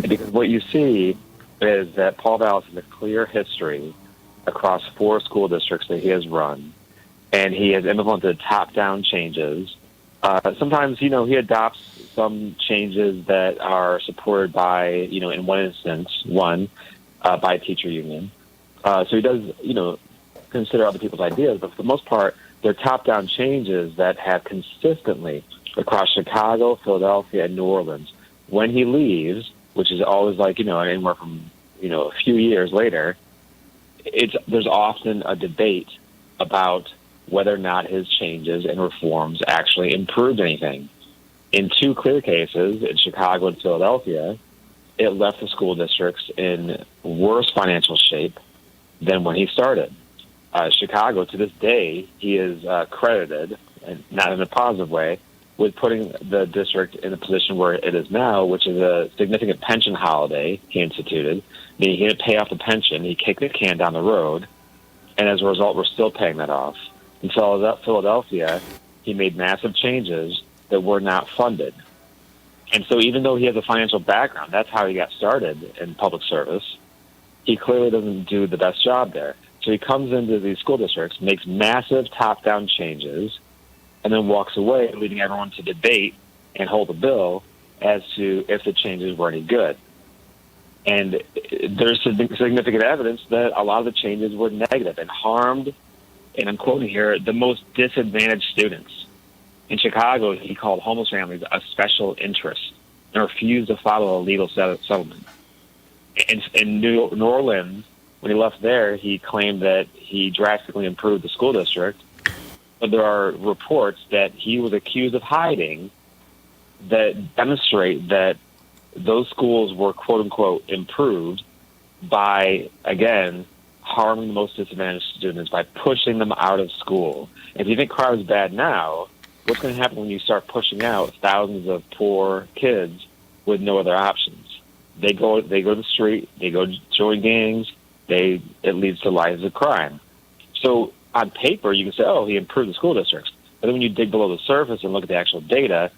because what you see is that Paul Vallis has a clear history across 4 school districts that he has run, and he has implemented top down changes. Sometimes, he adopts some changes that are supported by, in one instance, by a teacher union. So he does, consider other people's ideas, but for the most part, they're top-down changes that have consistently, across Chicago, Philadelphia, and New Orleans, when he leaves, which is always anywhere from, a few years later, there's often a debate about whether or not his changes and reforms actually improved anything. In 2 clear cases, in Chicago and Philadelphia, it left the school districts in worse financial shape than when he started. Chicago, to this day, he is credited, and not in a positive way, with putting the district in the position where it is now, which is a significant pension holiday he instituted. Meaning he didn't pay off the pension, he kicked the can down the road, and as a result, we're still paying that off. In Philadelphia, he made massive changes that were not funded. And so even though he has a financial background, that's how he got started in public service, he clearly doesn't do the best job there. So he comes into these school districts, makes massive top-down changes, and then walks away, leaving everyone to debate and hold a bill as to if the changes were any good. And there's significant evidence that a lot of the changes were negative and harmed, and I'm quoting here, the most disadvantaged students. In Chicago, he called homeless families a special interest and refused to follow a legal settlement. In New Orleans, when he left there, he claimed that he drastically improved the school district, but there are reports that he was accused of hiding that demonstrate that those schools were, quote-unquote, improved by, again, harming the most disadvantaged students by pushing them out of school. If you think crime is bad now, what's going to happen when you start pushing out thousands of poor kids with no other options? They go to the street, they go join gangs, it leads to lives of crime. So on paper, you can say, oh, he improved the school districts. But then when you dig below the surface and look at the actual data,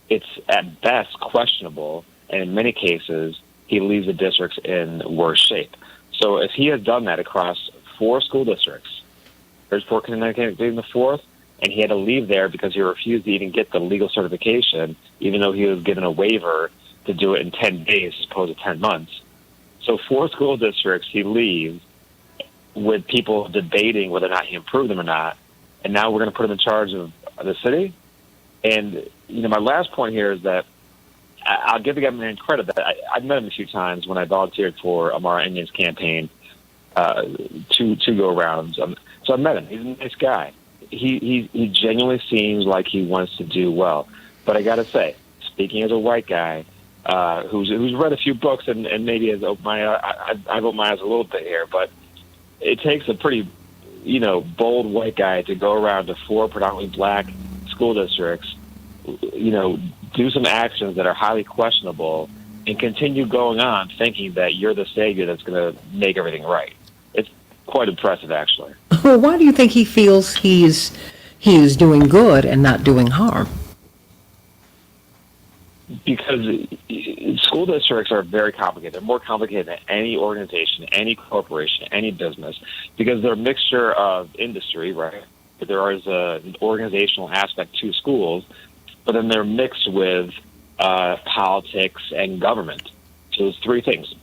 it's at best questionable, and in many cases, he leaves the districts in worse shape. So if he has done that across 4 school districts, Bridgeport, Connecticut being the 4th, and he had to leave there because he refused to even get the legal certification, even though he was given a waiver to do it in 10 days as opposed to 10 months. So 4 school districts he leaves with people debating whether or not he improved them or not, and now we're going to put him in charge of the city. And, my last point here is that I'll give the government credit that I've met him a few times when I volunteered for Amara Indian's campaign, 2 go-rounds. So I met him. He's a nice guy. He genuinely seems like he wants to do well. But I got to say, speaking as a white guy who's read a few books and maybe has opened I've opened my eyes a little bit here, but it takes a pretty, bold white guy to go around to 4 predominantly black school districts, do some actions that are highly questionable and continue going on thinking that you're the savior that's going to make everything right. It's quite impressive, actually. Well, why do you think he feels he is doing good and not doing harm? Because school districts are very complicated. They're more complicated than any organization, any corporation, any business, because they're a mixture of industry, right? There is an organizational aspect to schools, but then they're mixed with politics and government. So there's 3 things: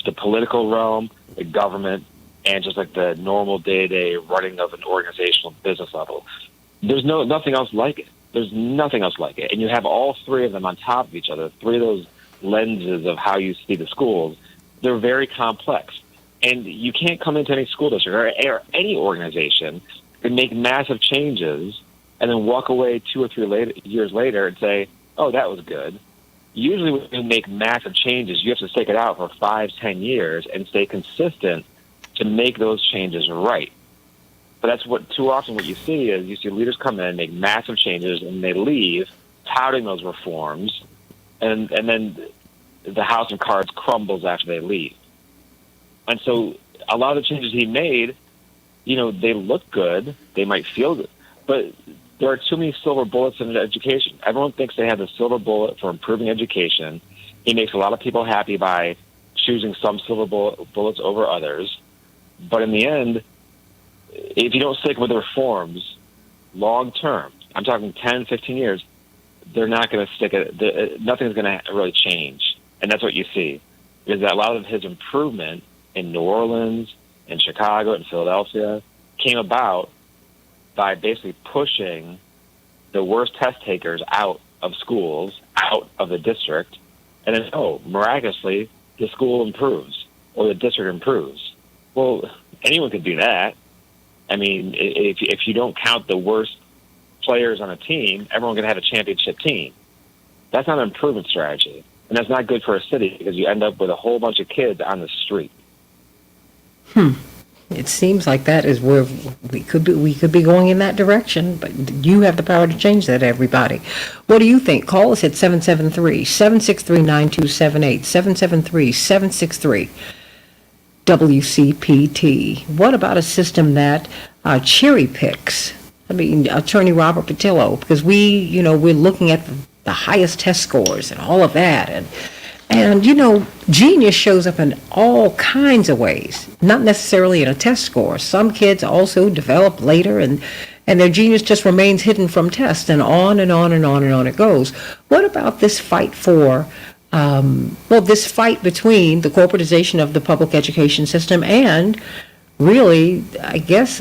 the political realm, the government, and just like the normal day-to-day running of an organizational business level. There's nothing else like it. There's nothing else like it. And you have all 3 of them on top of each other, 3 of those lenses of how you see the schools. They're very complex. And you can't come into any school district or any organization and make massive changes and then walk away 2 or 3 years later and say, oh, that was good. Usually when you make massive changes, you have to stick it out for 5-10 years and stay consistent to make those changes right. But that's too often what you see is you see leaders come in, make massive changes, and they leave, touting those reforms, and then the house of cards crumbles after they leave. And so a lot of the changes he made, they look good, they might feel good, but there are too many silver bullets in education. Everyone thinks they have the silver bullet for improving education. He makes a lot of people happy by choosing some silver bullets over others. But in the end, if you don't stick with the reforms long term, I'm talking 10, 15 years, they're not going to stick it. Nothing's going to really change. And that's what you see, is that a lot of his improvement in New Orleans, in Chicago, and Philadelphia came about by basically pushing the worst test takers out of schools, out of the district, and then, miraculously, the school improves or the district improves. Well, anyone could do that. I mean, if you don't count the worst players on a team, everyone can have a championship team. That's not an improvement strategy. And that's not good for a city because you end up with a whole bunch of kids on the street. It seems like that is where we could be going in that direction, but you have the power to change that, everybody. What do you think? Call us at 773-763-9278, 773-763 WCPT. What about a system that cherry picks? I mean, Attorney Robert Patillo, because we're looking at the highest test scores and all of that, and genius shows up in all kinds of ways, not necessarily in a test score. Some kids also develop later, and their genius just remains hidden from tests, and on and on and on and on it goes. What about this fight this fight between the corporatization of the public education system and really, I guess,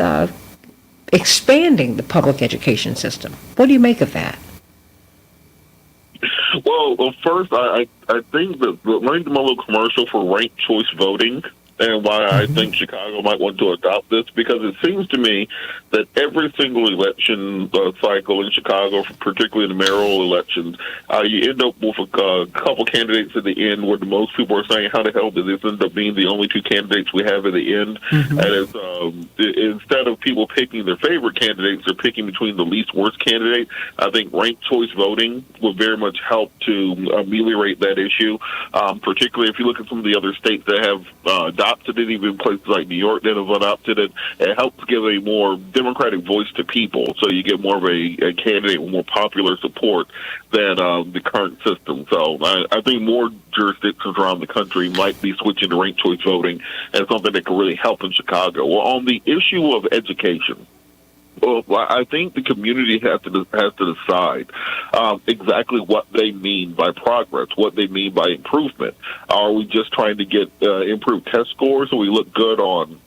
expanding the public education system? What do you make of that? Well, first, I think that running them a little commercial for ranked choice voting, and why I think Chicago might want to adopt this, because it seems to me that every single election cycle in Chicago, particularly in the mayoral elections, you end up with a couple candidates at the end where the most people are saying, how the hell did this end up being the only two candidates we have at the end? And it's, instead of people picking their favorite candidates, they're picking between the least worst candidate. I think ranked choice voting would very much help to ameliorate that issue, particularly if you look at some of the other states that have adopted it, even places like New York that have adopted it. It helps give a more democratic voice to people, so you get more of a candidate with more popular support than the current system. So I think more jurisdictions around the country might be switching to ranked choice voting as something that can really help in Chicago. Well, on the issue of education, well, I think the community has to decide exactly what they mean by progress, what they mean by improvement. Are we just trying to get improved test scores so we look good on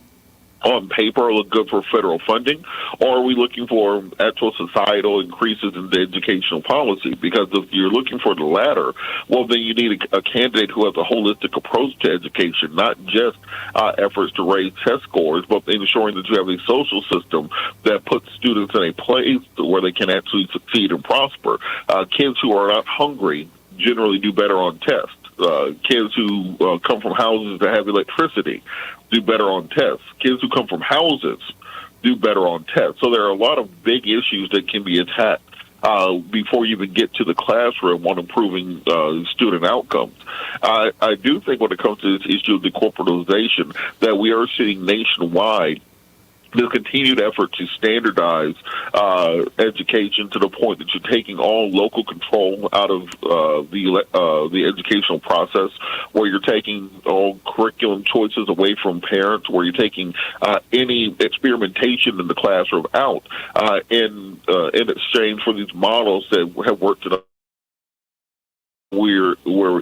paper, or look good for federal funding, or are we looking for actual societal increases in the educational policy? Because if you're looking for the latter, well, then you need a candidate who has a holistic approach to education, not just efforts to raise test scores, but ensuring that you have a social system that puts students in a place where they can actually succeed and prosper. Kids who are not hungry generally do better on tests. Kids who come from houses that have electricity do better on tests. Kids who come from houses do better on tests. So there are a lot of big issues that can be attacked before you even get to the classroom on improving student outcomes. I do think when it comes to this issue of the corporatization that we are seeing nationwide, the continued effort to standardize education to the point that you're taking all local control out of the educational process, where you're taking all curriculum choices away from parents, where you're taking any experimentation in the classroom out in exchange for these models that have worked in we're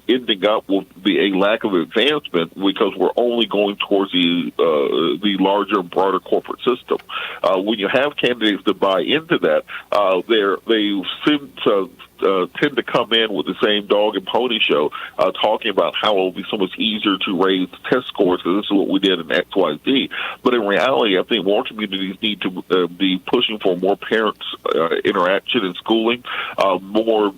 ending up with a lack of advancement because we're only going towards the larger and broader corporate system. When you have candidates that buy into that, they seem to tend to come in with the same dog and pony show, talking about how it will be so much easier to raise test scores because this is what we did in XYZ. But in reality, I think more communities need to be pushing for more parents' interaction in schooling, more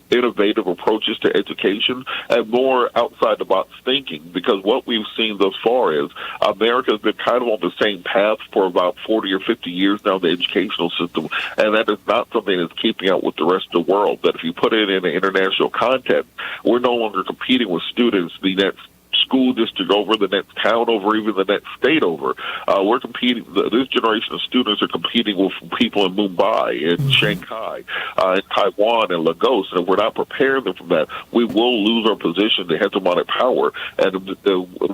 innovative approaches to education and more outside the box thinking, because what we've seen thus far is America has been kind of on the same path for about 40 or 50 years now, the educational system, and that is not something that's keeping up with the rest of the world. That if you put it in an international context, we're no longer competing with students the next school district over, the next town over, even the next state over. We're competing. This generation of students are competing with people in Mumbai, in Shanghai, in Taiwan, and Lagos. And if we're not preparing them for that, we will lose our position to hegemonic power. And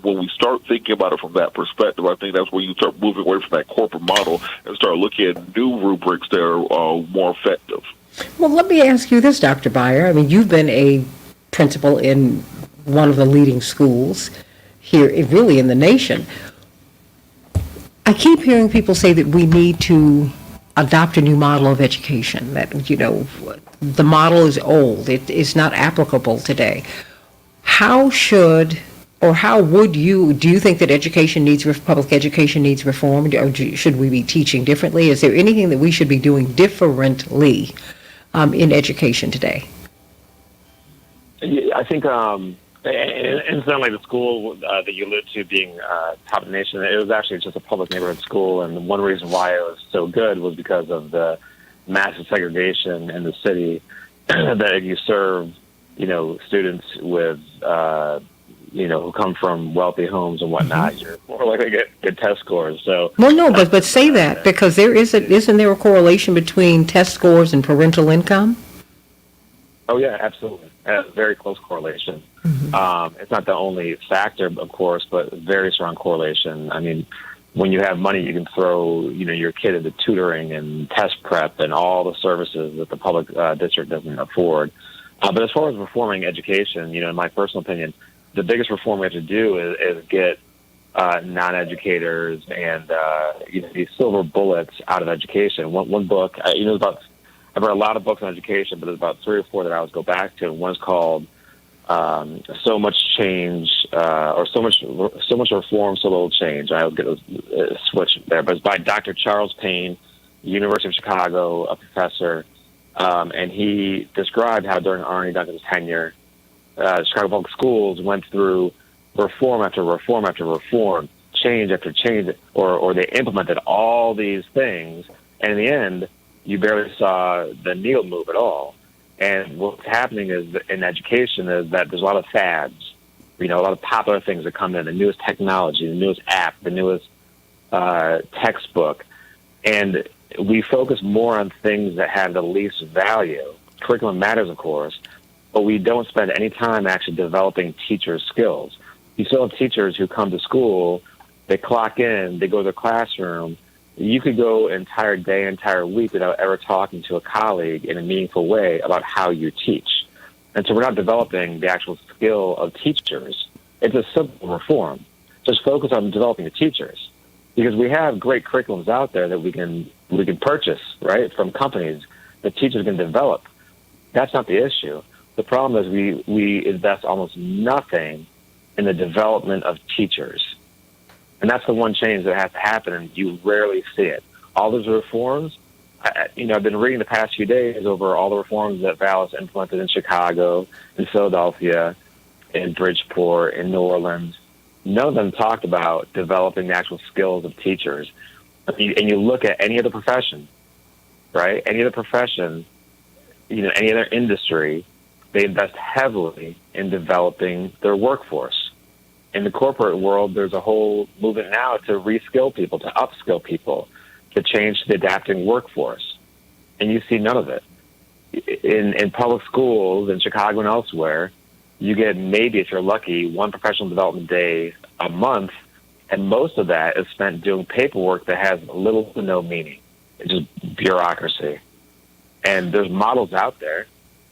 when we start thinking about it from that perspective, I think that's where you start moving away from that corporate model and start looking at new rubrics that are more effective. Well, let me ask you this, Dr. Beyer. I mean, you've been a principal in one of the leading schools here, really in the nation. I keep hearing people say that we need to adopt a new model of education, that, you know, the model is old, it is not applicable today. How should, or how would you, do you think that public education needs reform, or should we be teaching differently? Is there anything that we should be doing differently in education today? I think, incidentally, the school that you alluded to being top of the nation, it was actually just a public neighborhood school, and one reason why it was so good was because of the massive segregation in the city. That if you serve, you know, students with, you know, who come from wealthy homes and whatnot, you're more likely to get good test scores. So, well, no, but say that, because isn't there a correlation between test scores and parental income? Oh yeah, absolutely. Very close correlation. It's not the only factor, of course, but very strong correlation. I mean, when you have money, you can throw, you know, your kid into tutoring and test prep and all the services that the public district doesn't afford. But as far as reforming education, you know, in my personal opinion, the biggest reform we have to do is get non-educators and you know, these silver bullets out of education. One book, you know, I've read a lot of books on education, but there's about 3 or 4 that I always go back to. One's called "So Much Change" or "So Much Reform, So Little Change." I will get a switch there, but it's by Dr. Charles Payne, University of Chicago, a professor, and he described how during Arne Duncan's tenure, Chicago Public Schools went through reform after reform after reform, change after change, or they implemented all these things, and in the end, you barely saw the needle move at all. And what's happening is in education is that there's a lot of fads, you know, a lot of popular things that come in, the newest technology, the newest app, the newest textbook, and we focus more on things that have the least value. Curriculum matters, of course, but we don't spend any time actually developing teachers' skills. You still have teachers who come to school, they clock in, they go to their classroom. You could go an entire day, entire week without ever talking to a colleague in a meaningful way about how you teach. And so we're not developing the actual skill of teachers. It's a simple reform. Just focus on developing the teachers. Because we have great curriculums out there that we can purchase, right, from companies that teachers can develop. That's not the issue. The problem is we invest almost nothing in the development of teachers. And that's the one change that has to happen, and you rarely see it. All those reforms, I've been reading the past few days over all the reforms that Val has implemented in Chicago, in Philadelphia, in Bridgeport, in New Orleans. None of them talked about developing the actual skills of teachers. And you look at any other profession, right? Any other profession, any other industry, they invest heavily in developing their workforce. In the corporate world, there's a whole movement now to reskill people, to upskill people, to change the adapting workforce. And you see none of it. In public schools in Chicago and elsewhere, you get maybe, if you're lucky, one professional development day a month, and most of that is spent doing paperwork that has little to no meaning. It's just bureaucracy. And there's models out there.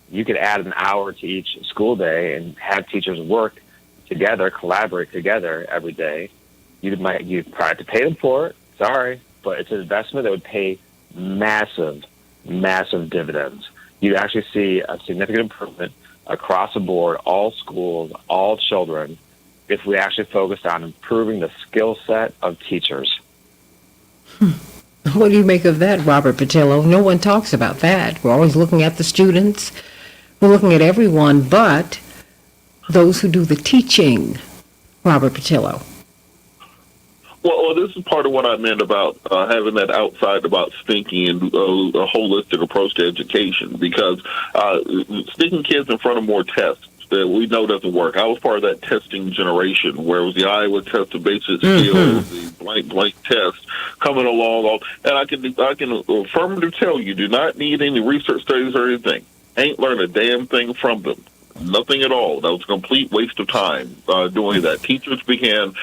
You could add an hour to each school day and have teachers work together, collaborate together every day. You'd probably have to pay them for it. Sorry, but it's an investment that would pay massive, massive dividends. You'd actually see a significant improvement across the board, all schools, all children, if we actually focused on improving the skill set of teachers. What do you make of that, Robert Patillo? No one talks about that. We're always looking at the students. We're looking at everyone but those who do the teaching, Robert Patillo. Well, this is part of what I meant about having that outside the box thinking and a holistic approach to education, because sticking kids in front of more tests that we know doesn't work. I was part of that testing generation where it was the Iowa test of basic skills, the blank test coming along, and I can affirmatively tell you, do not need any research studies or anything. Ain't learned a damn thing from them. Nothing at all. That was a complete waste of time doing that. Teachers began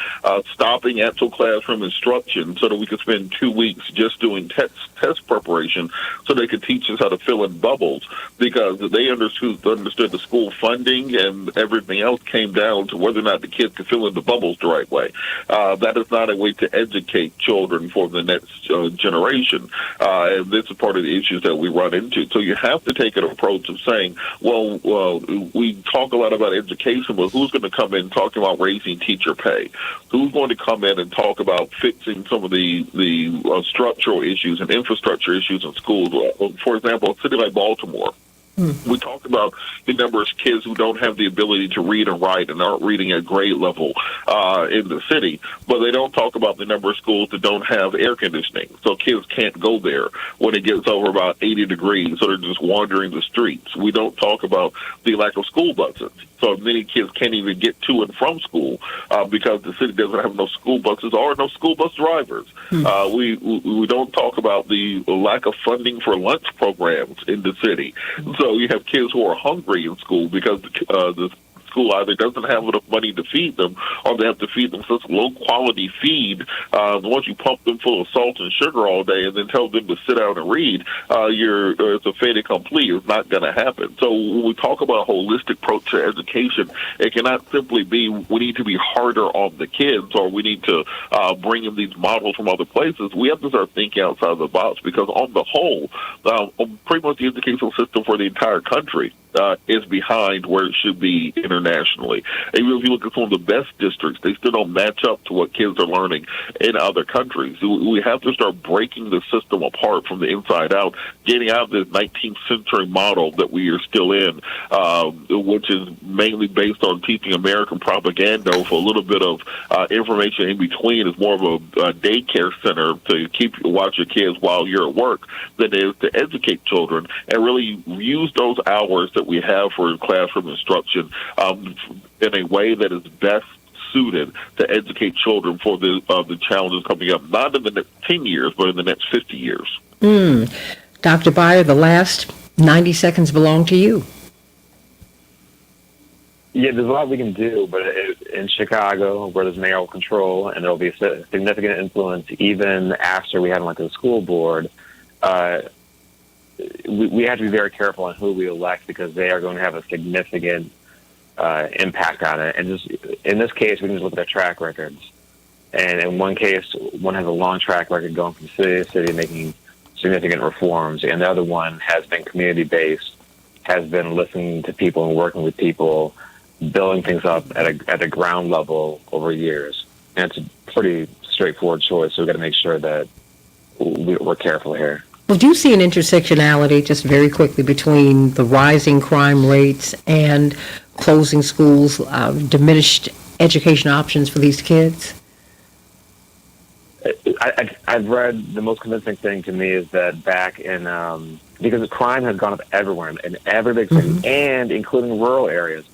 stopping actual classroom instruction so that we could spend 2 weeks just doing test preparation so they could teach us how to fill in bubbles, because they understood the school funding and everything else came down to whether or not the kids could fill in the bubbles the right way. That is not a way to educate children for the next generation. And this is part of the issues that we run into. So you have to take an approach of saying, well, we talk a lot about education, but who's going to come in talking about raising teacher pay? Who's going to come in and talk about fixing some of the structural issues and infrastructure issues in schools? For example, a city like Baltimore, we talk about the number of kids who don't have the ability to read and write and aren't reading at grade level in the city, but they don't talk about the number of schools that don't have air conditioning. So kids can't go there when it gets over about 80 degrees, so they're just wandering the streets. We don't talk about the lack of school buses. So many kids can't even get to and from school because the city doesn't have no school buses or no school bus drivers. We don't talk about the lack of funding for lunch programs in the city. So you have kids who are hungry in school because the school either doesn't have enough money to feed them, or they have to feed them such low-quality feed. Once you pump them full of salt and sugar all day and then tell them to sit down and read, it's a fait accompli. It's not going to happen. So when we talk about a holistic approach to education, it cannot simply be we need to be harder on the kids or we need to bring in these models from other places. We have to start thinking outside the box, because on the whole, pretty much the educational system for the entire country is behind where it should be internationally. Even if you look at some of the best districts, they still don't match up to what kids are learning in other countries. We have to start breaking the system apart from the inside out, getting out of this 19th century model that we are still in, which is mainly based on teaching American propaganda for a little bit of information in between. Is more of a daycare center to watch your kids while you're at work than it is to educate children and really use those hours that we have for classroom instruction in a way that is best suited to educate children for the challenges coming up, not in the next 10 years, but in the next 50 years. Dr. Byer, the last 90 seconds belong to you. Yeah, there's a lot we can do, but in Chicago, where there's mayoral control, and there'll be a significant influence even after we have like a school board, we have to be very careful on who we elect, because they are going to have a significant impact on it. And just in this case, we can just look at their track records. And in one case, one has a long track record going from city to city, making significant reforms, and the other one has been community-based, has been listening to people and working with people, building things up at a ground level over years. And it's a pretty straightforward choice, so we've got to make sure that we're careful here. Well, do you see an intersectionality, just very quickly, between the rising crime rates and closing schools, diminished education options for these kids? I've read the most convincing thing to me is that back in, because the crime has gone up everywhere, in every big city, and including rural areas.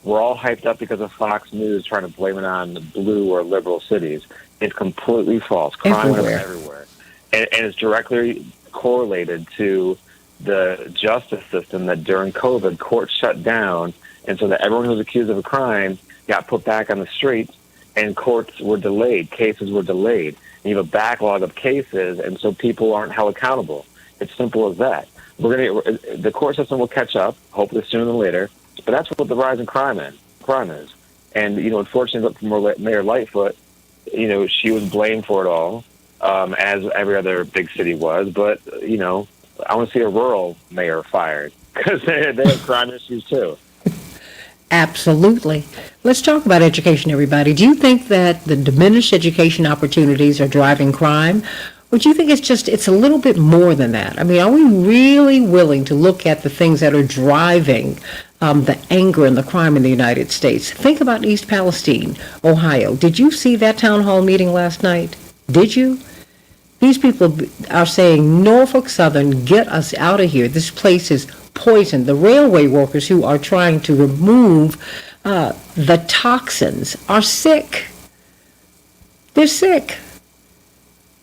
We're all hyped up because of Fox News trying to blame it on blue or liberal cities. It's completely false. Crime went up everywhere. And it's directly correlated to the justice system that during COVID, courts shut down, and so that everyone who was accused of a crime got put back on the streets, and courts were delayed, cases were delayed. And you have a backlog of cases, and so people aren't held accountable. It's simple as that. The court system will catch up, hopefully sooner than later, but that's what the rise in crime is. And, unfortunately, for Mayor Lightfoot, she was blamed for it all, as every other big city was. But, I want to see a rural mayor fired, because they have crime issues, too. Absolutely. Let's talk about education, everybody. Do you think that the diminished education opportunities are driving crime, Or do you think it's a little bit more than that? I mean, are we really willing to look at the things that are driving the anger and the crime in the United States? Think about East Palestine, Ohio. Did you see that town hall meeting last night? Did you? These people are saying, Norfolk Southern, get us out of here. This place is poison. The railway workers who are trying to remove the toxins are sick. They're sick.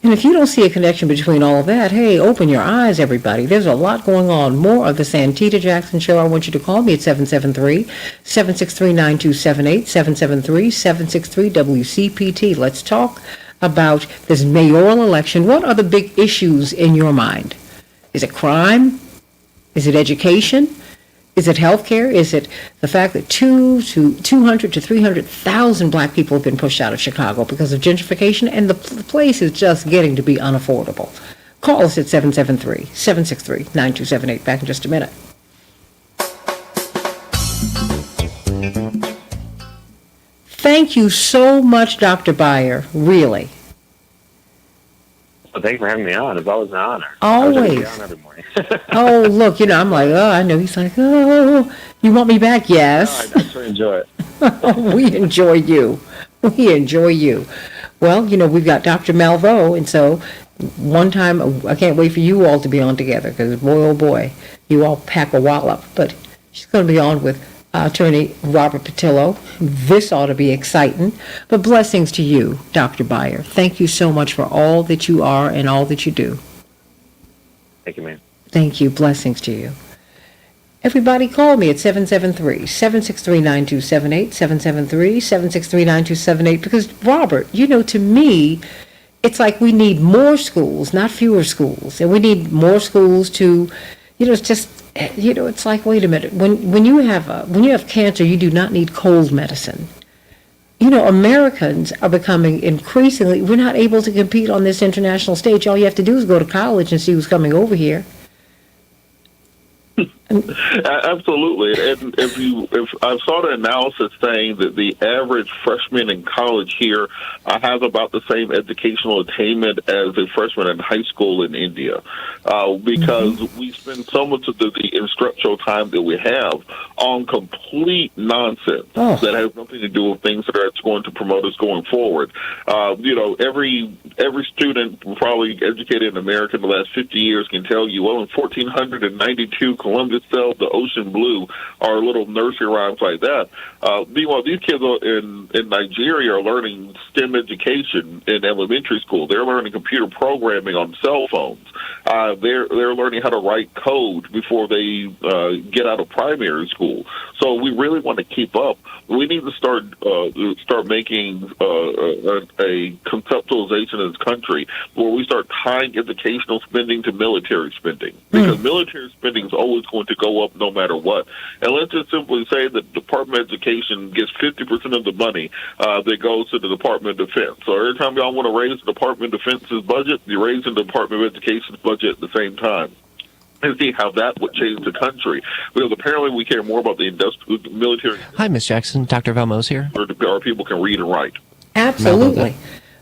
And if you don't see a connection between all of that, hey, open your eyes, everybody. There's a lot going on. More of the Santita Jackson Show. I want you to call me at 773-763-9278, 773-763-WCPT. Let's talk about this mayoral election. What are the big issues in your mind? Is it crime? Is it education? Is it health care? Is it the fact that 200 to 300,000 black people have been pushed out of Chicago because of gentrification, and the place is just getting to be unaffordable? Call us at 773-763-9278. Back in just a minute. Thank you so much, Dr. Byer, really. Well, thank you for having me on. It's always an honor. Always. I wish I could be on every morning. Oh, look, I'm like, oh, I know. He's like, oh, you want me back? Yes. No, I sure enjoy it. We enjoy you. We enjoy you. Well, we've got Dr. Malveaux, and so one time, I can't wait for you all to be on together, because boy, oh boy, you all pack a wallop. But she's going to be on with Attorney Robert Patillo. This ought to be exciting. But blessings to you, Dr. Byer. Thank you so much for all that you are and all that you do. Thank you, ma'am. Thank you. Blessings to you. Everybody call me at 773-763-9278, 773-763-9278, because, Robert, to me, it's like we need more schools, not fewer schools. And we need more schools to, it's just, it's like, wait a minute. When you have cancer, you do not need cold medicine. Americans are becoming increasingly, we're not able to compete on this international stage. All you have to do is go to college and see who's coming over here. Absolutely, and if I saw the analysis saying that the average freshman in college here has about the same educational attainment as a freshman in high school in India, because we spend so much of the instructional time that we have on complete nonsense that has nothing to do with things that are going to promote us going forward. Every student probably educated in America in the last 50 years can tell you, well, in 1492, Columbus sailed the ocean blue, or little nursery rhymes like that. Meanwhile, these kids in Nigeria are learning STEM education in elementary school. They're learning computer programming on cell phones. They're learning how to write code before they get out of primary school. So we really want to keep up. We need to start making a conceptualization in this country where we start tying educational spending to military spending, because military spending is always going to go up no matter what. And let's just simply say that the Department of Education gets 50% of the money that goes to the Department of Defense. So every time y'all want to raise the Department of Defense's budget, you're raising the Department of Education's budget at the same time. And see how that would change the country. Because apparently we care more about the military. Hi, Miss Jackson. Dr. Valmos here. Our people can read and write. Absolutely.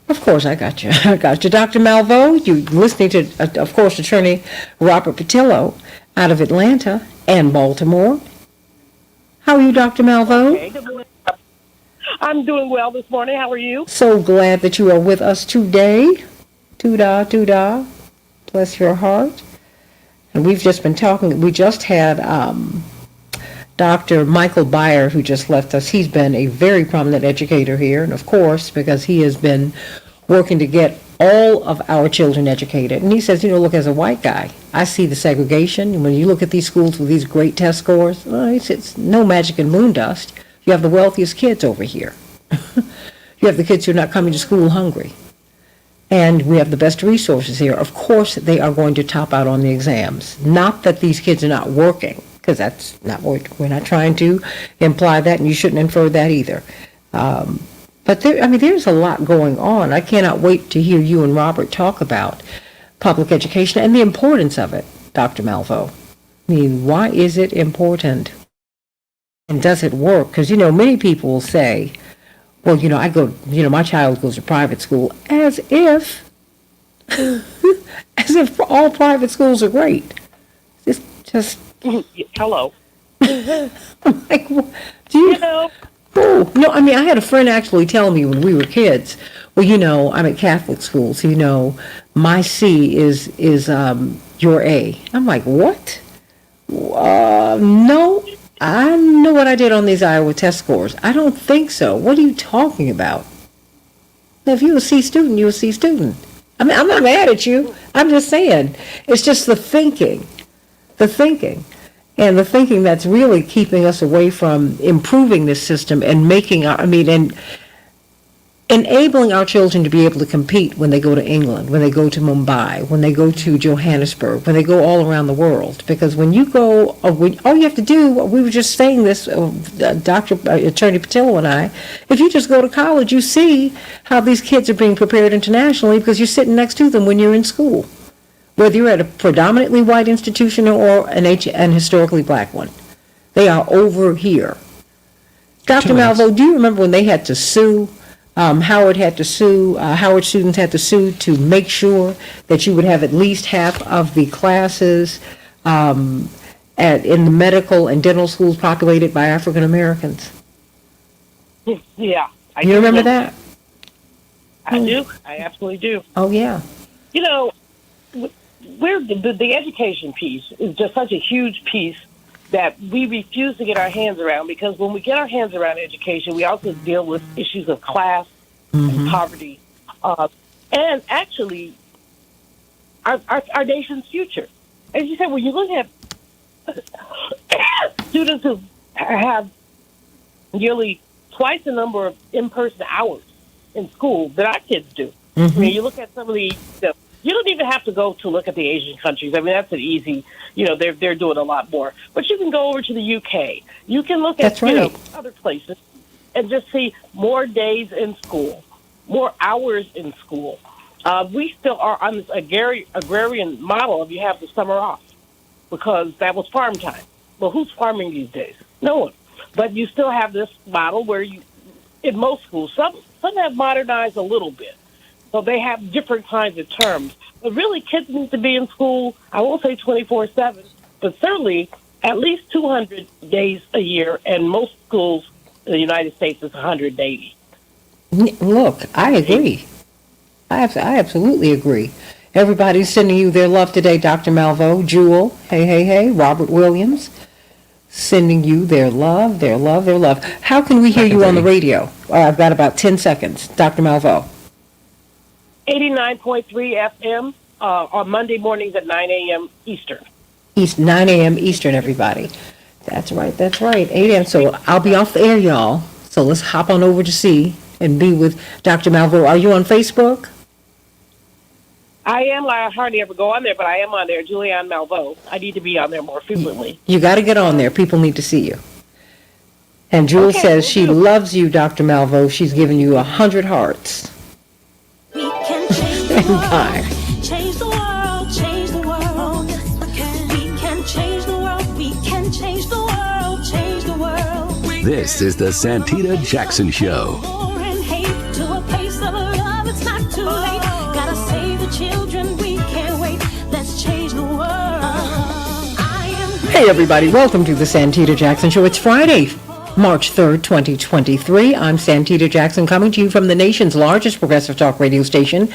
Of course, I got you. I got you. Dr. Malveaux, you're listening to, of course, Attorney Robert Patillo out of Atlanta and Baltimore. How are you, Dr. Malveaux? Okay. I'm doing well this morning. How are you? So glad that you are with us today. Tuda. Bless your heart. And we've just been talking, we just had Dr. Michael Byer, who just left us. He's been a very prominent educator here, and of course, because he has been working to get all of our children educated. And he says, look, as a white guy, I see the segregation. When you look at these schools with these great test scores, it's no magic and moon dust. You have the wealthiest kids over here. You have the kids who are not coming to school hungry. And we have the best resources here. Of course, they are going to top out on the exams. Not that these kids are not working, because that's not what we're not trying to imply that, and you shouldn't infer that either. But there's a lot going on. I cannot wait to hear you and Robert talk about public education and the importance of it, Dr. Malveaux. Why is it important? And does it work? Because, many people will say, well, my child goes to private school, as if As if all private schools are great. It's just... Hello. I'm like, do you know? Oh, no, I mean, I had a friend actually tell me when we were kids, well, I'm at Catholic school, so, my C is your A. I'm like, what? No, I know what I did on these Iowa test scores. I don't think so. What are you talking about? If you're a C student, you're a C student. I mean, I'm not mad at you. I'm just saying, it's just the thinking. And the thinking that's really keeping us away from improving this system and and enabling our children to be able to compete when they go to England, when they go to Mumbai, when they go to Johannesburg, when they go all around the world. Because when you go, all you have to do, we were just saying this, Attorney Patillo and I, if you just go to college, you see how these kids are being prepared internationally because you're sitting next to them when you're in school. Whether you're at a predominantly white institution or an historically black one. They are over here. Dr. Malvo, do you remember when they had to sue, Howard students had to sue to make sure that you would have at least half of the classes in the medical and dental schools populated by African Americans? Yeah. You remember that? I do. I absolutely do. Oh, yeah. The education piece is just such a huge piece that we refuse to get our hands around, because when we get our hands around education, we also deal with issues of class and poverty, and actually our nation's future. As you said, when you look at students who have nearly twice the number of in-person hours in school that our kids do. I mean, you look at some of the you don't even have to go to look at the Asian countries. I mean, that's an easy, they're doing a lot more. But you can go over to the UK. You can look at, other places and just see more days in school, more hours in school. We still are on this agrarian model of you have the summer off because that was farm time. Well, who's farming these days? No one. But you still have this model where in most schools, some have modernized a little bit. So they have different kinds of terms. But really, kids need to be in school, I won't say 24/7, but certainly at least 200 days a year, and most schools in the United States is 180. Look, I agree. I absolutely agree. Everybody's sending you their love today, Dr. Malvo, Jewel, hey, Robert Williams, sending you their love. How can we hear you on the radio? I've got about 10 seconds. Dr. Malvo. 89.3 FM on Monday mornings at 9 a.m. Eastern. 9 a.m. Eastern, everybody. That's right. 8 a.m. So I'll be off the air, y'all. So let's hop on over to see and be with Dr. Malvo. Are you on Facebook? I am. I hardly ever go on there, but I am on there. Julianne Malvo. I need to be on there more frequently. You got to get on there. People need to see you. And Jewel says she loves you, Dr. Malvo. She's giving you 100 hearts. We can change the world, change the world, change the world. We can change the world, we can change the world, change the world. This is the Santita Jackson Show. War and hate to a place of love, it's not too late. Gotta save the children, we can't wait. Let's change the world. Hey everybody, welcome to the Santita Jackson Show. It's Friday, March 3rd, 2023. I'm Santita Jackson, coming to you from the nation's largest progressive talk radio station,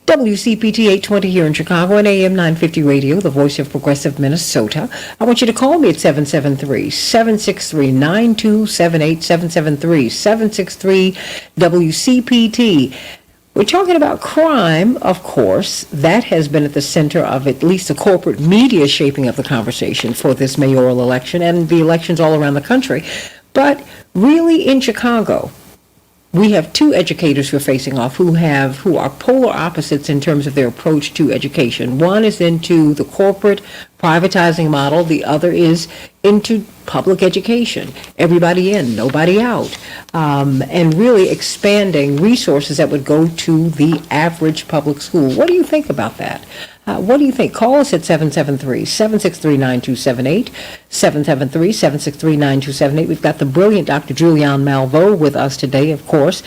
WCPT 820 here in Chicago, and AM 950 Radio, the voice of progressive Minnesota. I want you to call me at 773-763-9278, 773-763-WCPT. We're talking about crime, of course. That has been at the center of at least the corporate media shaping of the conversation for this mayoral election and the elections all around the country. But really in Chicago, we have two educators who are facing off who are polar opposites in terms of their approach to education. One is into the corporate privatizing model. The other is into public education. Everybody in, nobody out. And really expanding resources that would go to the average public school. What do you think about that? What do you think? Call us at 773-763-9278, 773-763-9278. We've got the brilliant Dr. Julianne Malvo with us today, of course.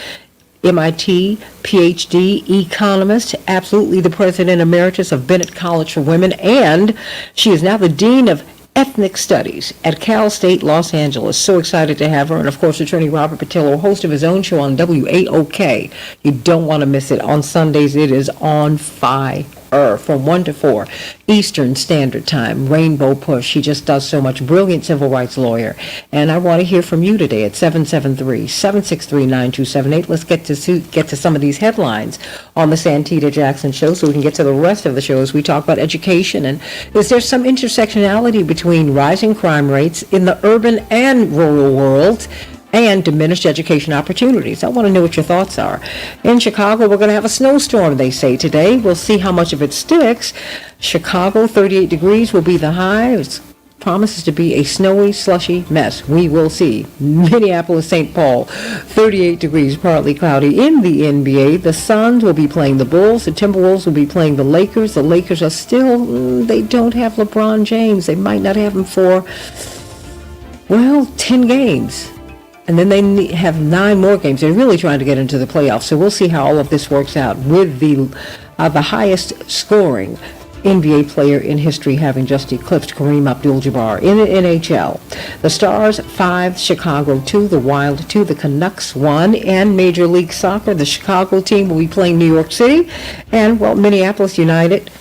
MIT, PhD, economist, absolutely the president emeritus of Bennett College for Women, and she is now the dean of Ethnic Studies at Cal State Los Angeles. So excited to have her. And of course, attorney Robert Patillo, host of his own show on WAOK. You don't want to miss it. On Sundays, it is on fire from 1 to 4 Eastern Standard Time. Rainbow Push. He just does so much. Brilliant civil rights lawyer. And I want to hear from you today at 773-763-9278. Let's get to some of these headlines on the Santita Jackson Show so we can get to the rest of the show as we talk about education. And is there some intersectionality between rising crime rates in the urban and rural worlds and diminished education opportunities? I want to know what your thoughts are. In Chicago, we're going to have a snowstorm, they say, today. We'll see how much of it sticks. Chicago, 38 degrees will be the high. It promises to be a snowy, slushy mess. We will see. Minneapolis, St. Paul, 38 degrees, partly cloudy. In the NBA, the Suns will be playing the Bulls. The Timberwolves will be playing the Lakers. The Lakers are still, they don't have LeBron James. They might not have him for, 10 games. And then they have 9 more games. They're really trying to get into the playoffs. So we'll see how all of this works out with the highest scoring NBA player in history having just eclipsed Kareem Abdul-Jabbar. In the NHL, the Stars 5, Chicago 2, the Wild 2, the Canucks 1, and Major League Soccer, the Chicago team will be playing New York City, and Minneapolis United.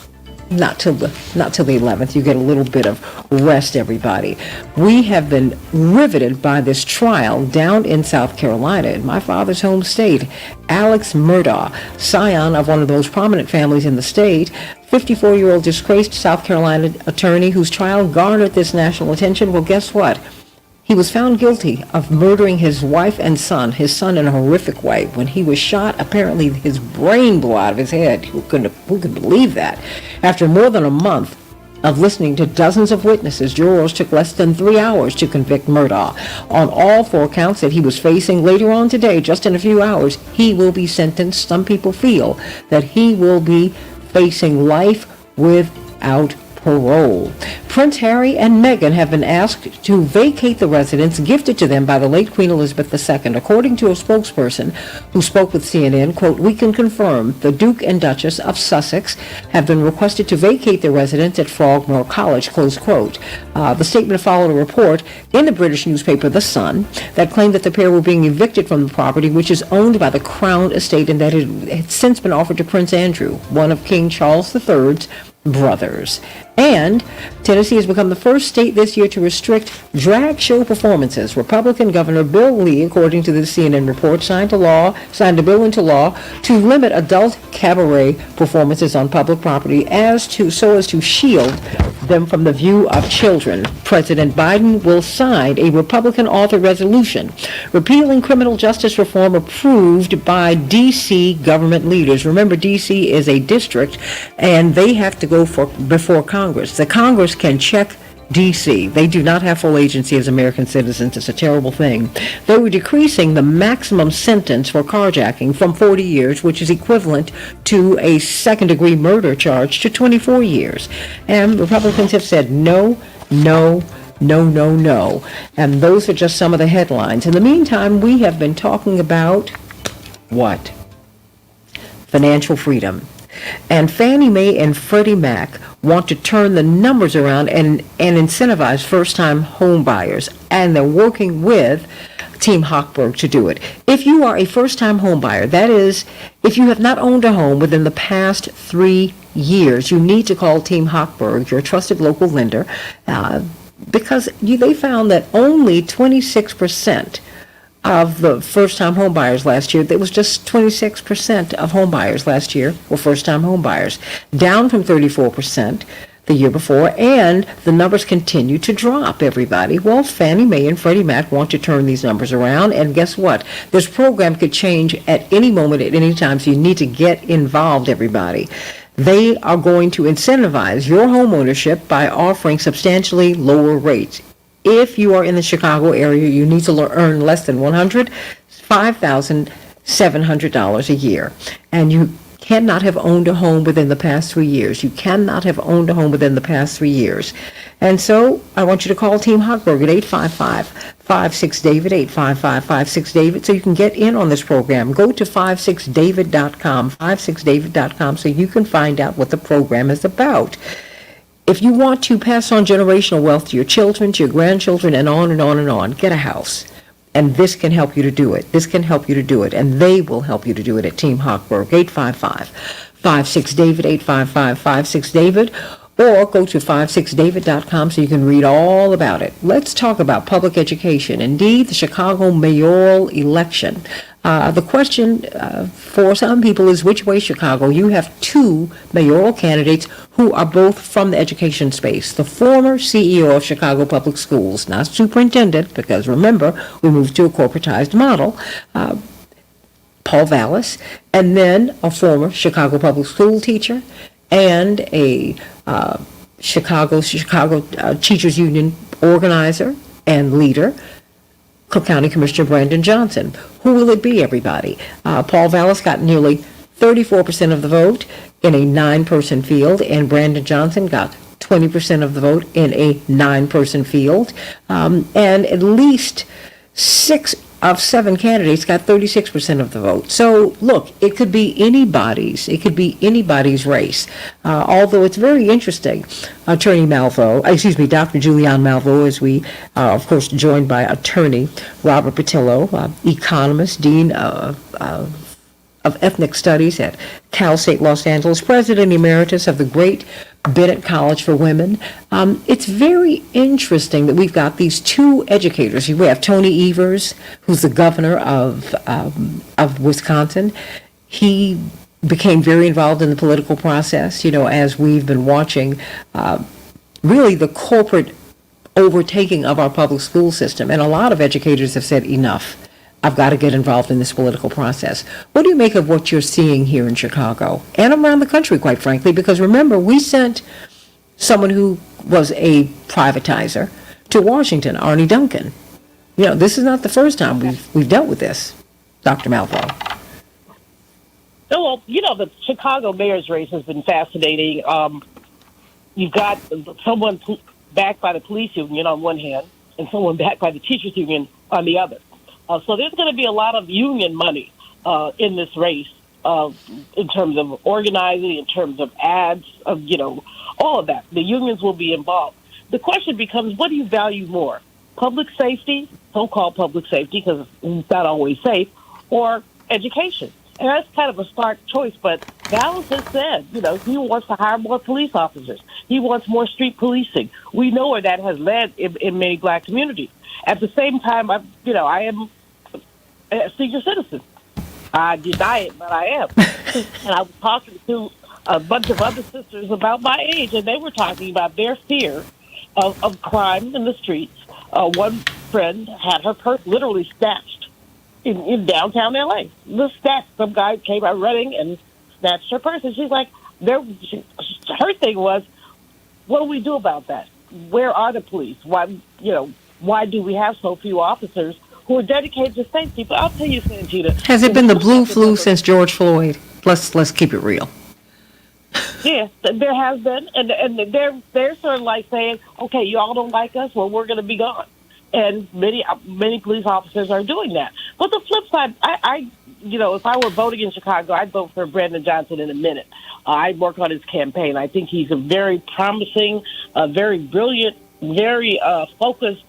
Not till the 11th. You get a little bit of rest, everybody. We have been riveted by this trial down in South Carolina, in my father's home state. Alex Murdaugh, scion of one of the most prominent families in the state, 54-year-old disgraced South Carolina attorney whose trial garnered this national attention. Well, guess what? He was found guilty of murdering his wife and son, his son in a horrific way. When he was shot, apparently his brain blew out of his head. Who could believe that? After more than a month of listening to dozens of witnesses, jurors took less than 3 hours to convict Murdaugh on all 4 counts that he was facing. Later on today, just in a few hours, he will be sentenced. Some people feel that he will be facing life without parole. Prince Harry and Meghan have been asked to vacate the residence gifted to them by the late Queen Elizabeth II. According to a spokesperson who spoke with CNN, quote, "We can confirm the Duke and Duchess of Sussex have been requested to vacate their residence at Frogmore College," close quote. The statement followed a report in the British newspaper The Sun that claimed that the pair were being evicted from the property, which is owned by the Crown Estate, and that it had since been offered to Prince Andrew, one of King Charles III's brothers. And Tennessee has become the first state this year to restrict drag show performances. Republican Governor Bill Lee, according to the CNN report, signed a bill into law to limit adult cabaret performances on public property so as to shield them from the view of children. President Biden will sign a Republican-authored resolution repealing criminal justice reform approved by D.C. government leaders. Remember, D.C. is a district, and they have to go before Congress. The Congress can check D.C. They do not have full agency as American citizens. It's a terrible thing. They were decreasing the maximum sentence for carjacking from 40 years, which is equivalent to a second-degree murder charge, to 24 years. And Republicans have said no, no, no, no, no. And those are just some of the headlines. In the meantime, we have been talking about what? Financial freedom. And Fannie Mae and Freddie Mac want to turn the numbers around and incentivize first-time home buyers. And they're working with Team Hochberg to do it. If you are a first-time home buyer, that is, if you have not owned a home within the past 3 years, you need to call Team Hochberg, your trusted local lender, because they found that only 26% of the first-time home buyers last year, there was just 26% of home buyers last year were first-time home buyers, down from 34% the year before, and the numbers continue to drop, everybody. Well, Fannie Mae and Freddie Mac want to turn these numbers around, and guess what? This program could change at any moment, at any time, so you need to get involved, everybody. They are going to incentivize your home ownership by offering substantially lower rates. If you are in the Chicago area, you need to earn less than $5,700 a year. And you cannot have owned a home within the past 3 years. You cannot have owned a home within the past 3 years. And so I want you to call Team Hochberg at 855-56-DAVID, 855-56-DAVID, so you can get in on this program. Go to 56david.com, 56david.com, so you can find out what the program is about. If you want to pass on generational wealth to your children, to your grandchildren, and on and on and on, get a house. And this can help you to do it. This can help you to do it. And they will help you to do it at Team Hochberg, 855-56-DAVID, 855-56-DAVID, or go to 56david.com so you can read all about it. Let's talk about public education. Indeed, the Chicago mayoral election. The question for some people is, which way Chicago? You have two mayoral candidates who are both from the education space. The former CEO of Chicago Public Schools, not superintendent, because remember, we moved to a corporatized model, Paul Vallis, and then a former Chicago Public School teacher and a Chicago Teachers Union organizer and leader, Cook County Commissioner Brandon Johnson. Who will it be, everybody? Paul Vallis got nearly 34% of the vote in a 9-person field, and Brandon Johnson got 20% of the vote in a 9-person field. And at least 6 of 7 candidates got 36% of the vote. So look, it could be anybody's race. Although it's very interesting, Dr. Julianne Malveaux, as we are, of course, joined by attorney Robert Patillo, economist, dean of ethnic studies at Cal State Los Angeles, president emeritus of the great Bennett College for Women. It's very interesting that we've got these two educators. We have Tony Evers, who's the governor of Wisconsin. He became very involved in the political process, as we've been watching really the corporate overtaking of our public school system. And a lot of educators have said, enough. I've got to get involved in this political process. What do you make of what you're seeing here in Chicago and around the country, quite frankly? Because remember, we sent someone who was a privatizer to Washington, Arnie Duncan. This is not the first time we've dealt with this, Dr. Malveaux. Well, the Chicago mayor's race has been fascinating. You've got someone backed by the police union on one hand and someone backed by the teachers union on the other. So there's going to be a lot of union money in this race in terms of organizing, in terms of ads, all of that. The unions will be involved. The question becomes, what do you value more? Public safety, so-called public safety, because it's not always safe, or education? And that's kind of a stark choice, but Vallis has said, he wants to hire more police officers. He wants more street policing. We know where that has led in many black communities. At the same time, I am a senior citizen. I deny it, but I am. And I was talking to a bunch of other sisters about my age, and they were talking about their fear of crime in the streets. One friend had her purse literally snatched in downtown L.A. Some guy came out running and snatched her purse, and she's like, her thing was, what do we do about that? Where are the police? Why do we have so few officers who are dedicated to safety? But I'll tell you, Santita. Has it been the blue flu since George Floyd? Let's keep it real. Yeah, there has been, and they're sort of like saying, okay, you all don't like us, well, we're going to be gone. And many police officers are doing that. But the flip side, if I were voting in Chicago, I'd vote for Brandon Johnson in a minute. I'd work on his campaign. I think he's a very promising, very brilliant, very focused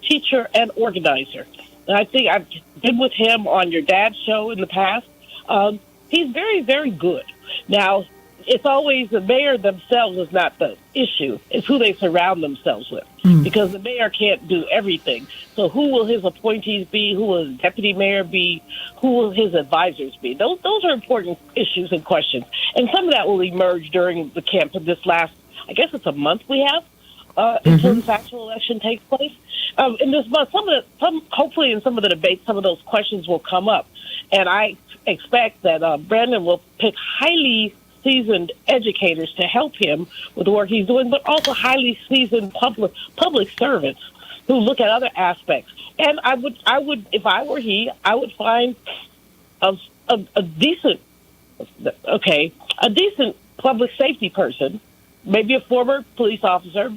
teacher and organizer. And I think I've been with him on your dad's show in the past. He's very, very good. Now, it's always the mayor themselves is not the issue. It's who they surround themselves with. Because the mayor can't do everything. So who will his appointees be? Who will his deputy mayor be? Who will his advisors be? Those are important issues and questions. And some of that will emerge during the camp of this last, I guess it's a month we have, until this actual election takes place. In this month, hopefully in some of the debates, some of those questions will come up. And I expect that Brandon will pick highly seasoned educators to help him with the work he's doing, but also highly seasoned public servants who look at other aspects. And I would, if I were he, I would find a decent okay, a decent public safety person, maybe a former police officer,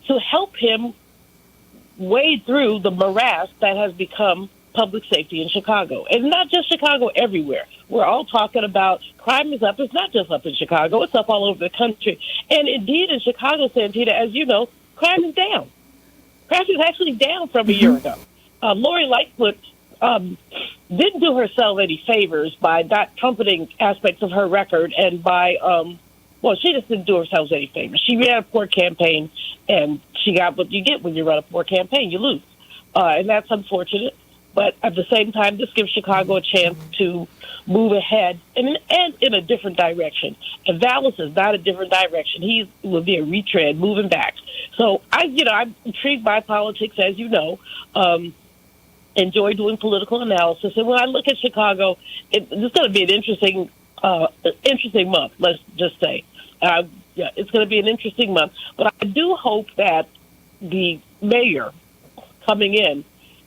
to help him wade through the morass that has become public safety in Chicago. And not just Chicago, everywhere. We're all talking about crime is up. It's not just up in Chicago. It's up all over the country. And indeed, in Chicago, Santita, as you know, crime is down. Crime is actually down from a year ago. Lori Lightfoot didn't do herself any favors by not trumpeting aspects of her record and by, well, she just didn't do herself any favors. She ran a poor campaign, and she got what you get when you run a poor campaign. You lose. And that's unfortunate. But at the same time, this gives Chicago a chance to move ahead and in a different direction. And Vallis is not a different direction. He will be a retread, moving back. So I'm intrigued by politics, as you know. Enjoy doing political analysis. And when I look at Chicago, it's going to be an interesting month. Let's just say, it's going to be an interesting month. But I do hope that the mayor coming in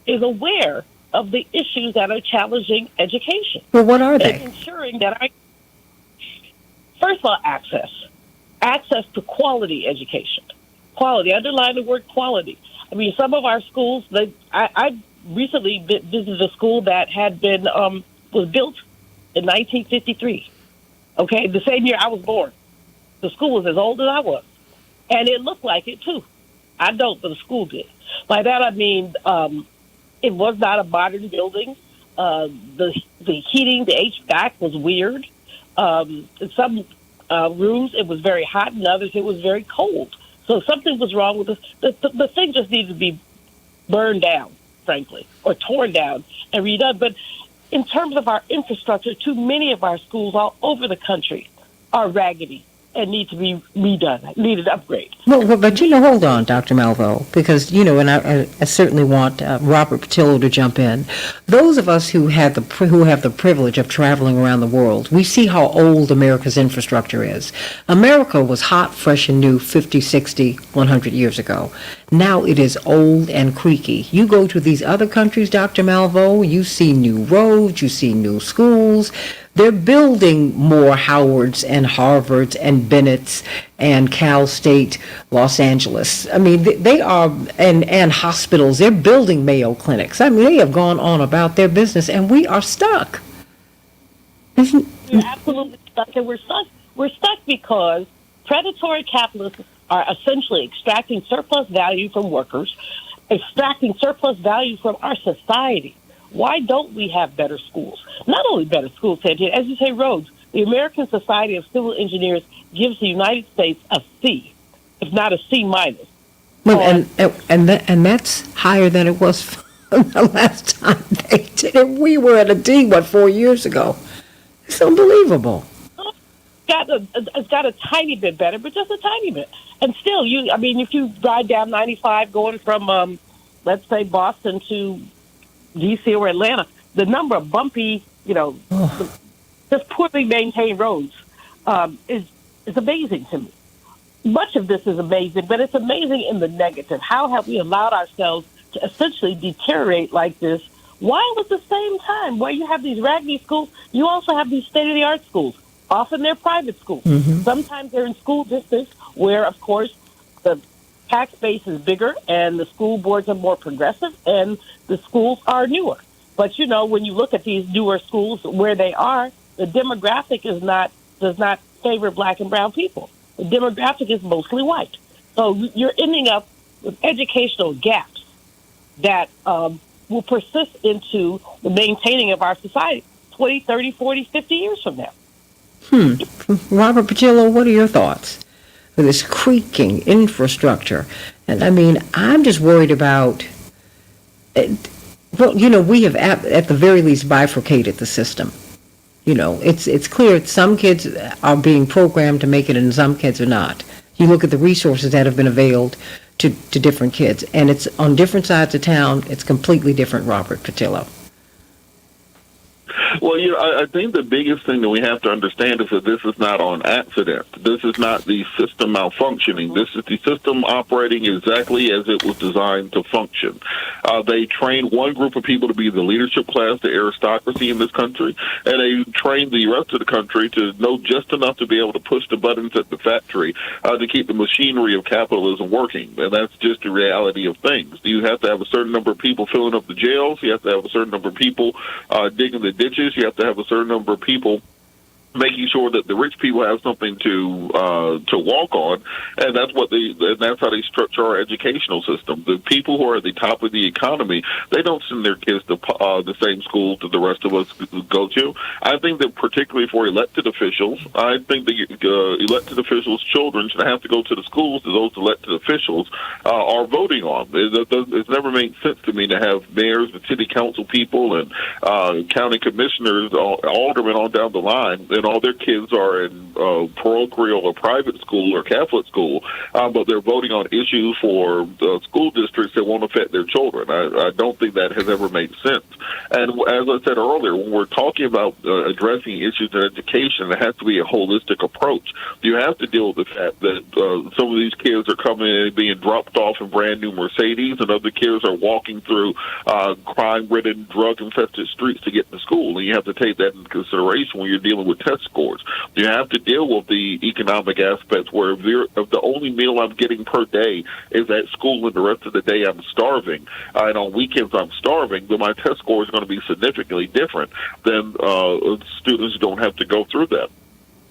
is aware of the issues that are challenging education. Well, what are they? And ensuring that first of all, access to quality education. Quality, underline the word quality. I mean, some of our schools, I recently visited a school that had been, was built in 1953. Okay, the same year I was born. The school was as old as I was. And it looked like it too. I don't, but the school did. By that I mean, it was not a modern building. The heating, the HVAC was weird. In some rooms, it was very hot. In others, it was very cold. So something was wrong with the thing just needed to be burned down, frankly, or torn down and redone. But in terms of our infrastructure, too many of our schools all over the country are raggedy and need to be redone, need an upgrade. Well, but hold on, Dr. Malvo, because, and I certainly want Robert Patillo to jump in. Those of us who have the privilege of traveling around the world, we see how old America's infrastructure is. America was hot, fresh, and new 50, 60, 100 years ago. Now it is old and creaky. You go to these other countries, Dr. Malvo, you see new roads, you see new schools. They're building more Howards and Harvards and Bennett's and Cal State Los Angeles. I mean, they are, and hospitals. They're building Mayo clinics. I mean, they have gone on about their business, and we are stuck. We're absolutely stuck, and we're stuck. We're stuck because predatory capitalists are essentially extracting surplus value from workers, extracting surplus value from our society. Why don't we have better schools? Not only better schools, Santita, as you say, roads. The American Society of Civil Engineers gives the United States a C, if not a C minus. Well, and that's higher than it was the last time they did it. We were at a D, 4 years ago? It's unbelievable. It's got a tiny bit better, but just a tiny bit. And still, if you ride down 95 going from, let's say, Boston to D.C. or Atlanta, the number of bumpy, just poorly maintained roads is amazing to me. Much of this is amazing, but it's amazing in the negative. How have we allowed ourselves to essentially deteriorate like this, while at the same time, where you have these raggedy schools, you also have these state-of-the-art schools. Often they're private schools. Mm-hmm. Sometimes they're in school districts where, of course, the tax base is bigger and the school boards are more progressive and the schools are newer. But, when you look at these newer schools where they are, the demographic does not favor black and brown people. The demographic is mostly white. So you're ending up with educational gaps that will persist into the maintaining of our society 20, 30, 40, 50 years from now. Robert Patillo, what are your thoughts? With this creaking infrastructure. And I'm just worried about, we have at the very least bifurcated the system. It's clear some kids are being programmed to make it and some kids are not. You look at the resources that have been availed to different kids, and it's on different sides of town. It's completely different, Robert Patillo. Well, I think the biggest thing that we have to understand is that this is not on accident. This is not the system malfunctioning. This is the system operating exactly as it was designed to function. They trained one group of people to be the leadership class, the aristocracy in this country, and they trained the rest of the country to know just enough to be able to push the buttons at the factory to keep the machinery of capitalism working. And that's just the reality of things. You have to have a certain number of people filling up the jails. You have to have a certain number of people digging the ditches. You have to have a certain number of people making sure that the rich people have something to walk on, and that's how they structure our educational system. The people who are at the top of the economy, they don't send their kids to the same school that the rest of us go to. I think that particularly for elected officials, I think that elected officials' children should have to go to the schools that those elected officials are voting on. It's never made sense to me to have mayors and city council people and county commissioners, aldermen on down the line, and all their kids are in parochial or private school or Catholic school, but they're voting on issues for school districts that won't affect their children. I don't think that has ever made sense. And as I said earlier, when we're talking about addressing issues in education, it has to be a holistic approach. You have to deal with the fact that some of these kids are coming in and being dropped off in brand new Mercedes, and other kids are walking through crime-ridden, drug-infested streets to get to school. And you have to take that into consideration when you're dealing with test scores. You have to deal with the economic aspects where if the only meal I'm getting per day is at school and the rest of the day I'm starving, and on weekends I'm starving, then my test score is going to be significantly different than students who don't have to go through that.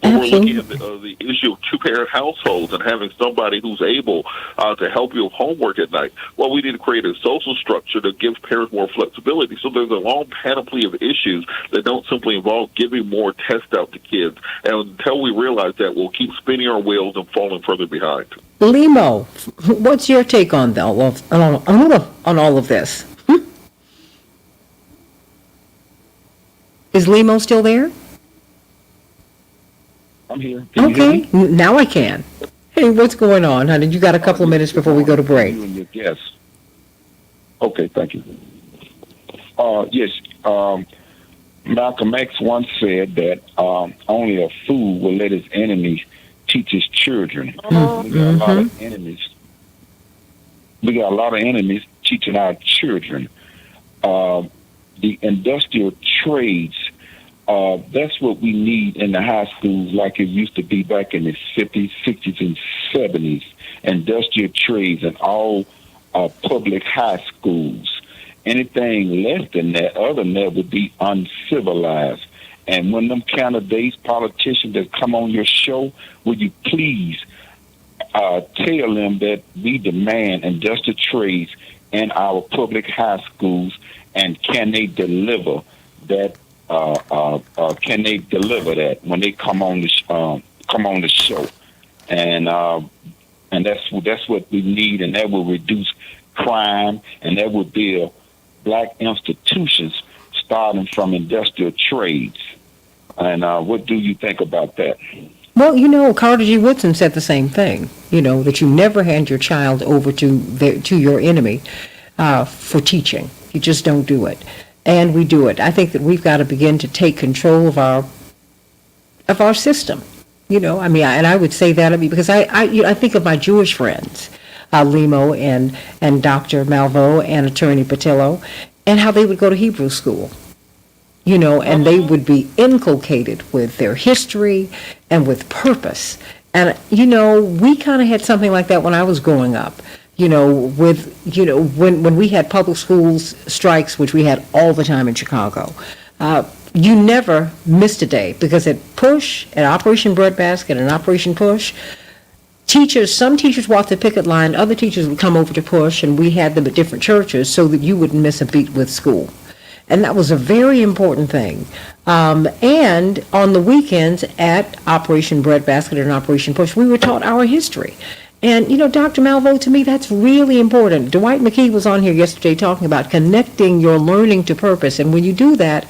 When we're looking at the issue of two-parent households and having somebody who's able to help you with homework at night, well, we need to create a social structure to give parents more flexibility. So there's a long panoply of issues that don't simply involve giving more tests out to kids. And until we realize that, we'll keep spinning our wheels and falling further behind. Limo, what's your take on all of this? Is Limo still there? I'm here. Can you hear Okay, me? now I can. Hey, what's going on, honey? You got a couple of minutes before we go to break. You and your guests. Okay, thank you. Yes, Malcolm X once said that only a fool will let his enemies teach his children. We got a lot of enemies. We got a lot of enemies teaching our children. The industrial trades, that's what we need in the high schools like it used to be back in the 50s, 60s, and 70s. Industrial trades in all public high schools. Anything less than that, other than that, would be uncivilized. And when them candidates, politicians that come on your show, would you please tell them that we demand industrial trades in our public high schools, and can they deliver that? Can they deliver that when they come on the show? And that's what we need, and that will reduce crime, and that will build black institutions starting from industrial trades. And what do you think about that? Well, Carter G. Woodson said the same thing, that you never hand your child over to your enemy for teaching. You just don't do it. And we do it. I think that we've got to begin to take control of our system. And I would say that because I think of my Jewish friends, Limo and Dr. Malvo and Attorney Patillo, and how they would go to Hebrew school. And they would be inculcated with their history and with purpose. And, we kind of had something like that when I was growing up. When we had public schools strikes, which we had all the time in Chicago, you never missed a day, because at Push, at Operation Breadbasket and Operation Push, some teachers walked the picket line, other teachers would come over to Push, and we had them at different churches so that you wouldn't miss a beat with school. And that was a very important thing. And on the weekends at Operation Breadbasket and Operation Push, we were taught our history. And, Dr. Malvo, to me, that's really important. Dwight McKee was on here yesterday talking about connecting your learning to purpose. And when you do that,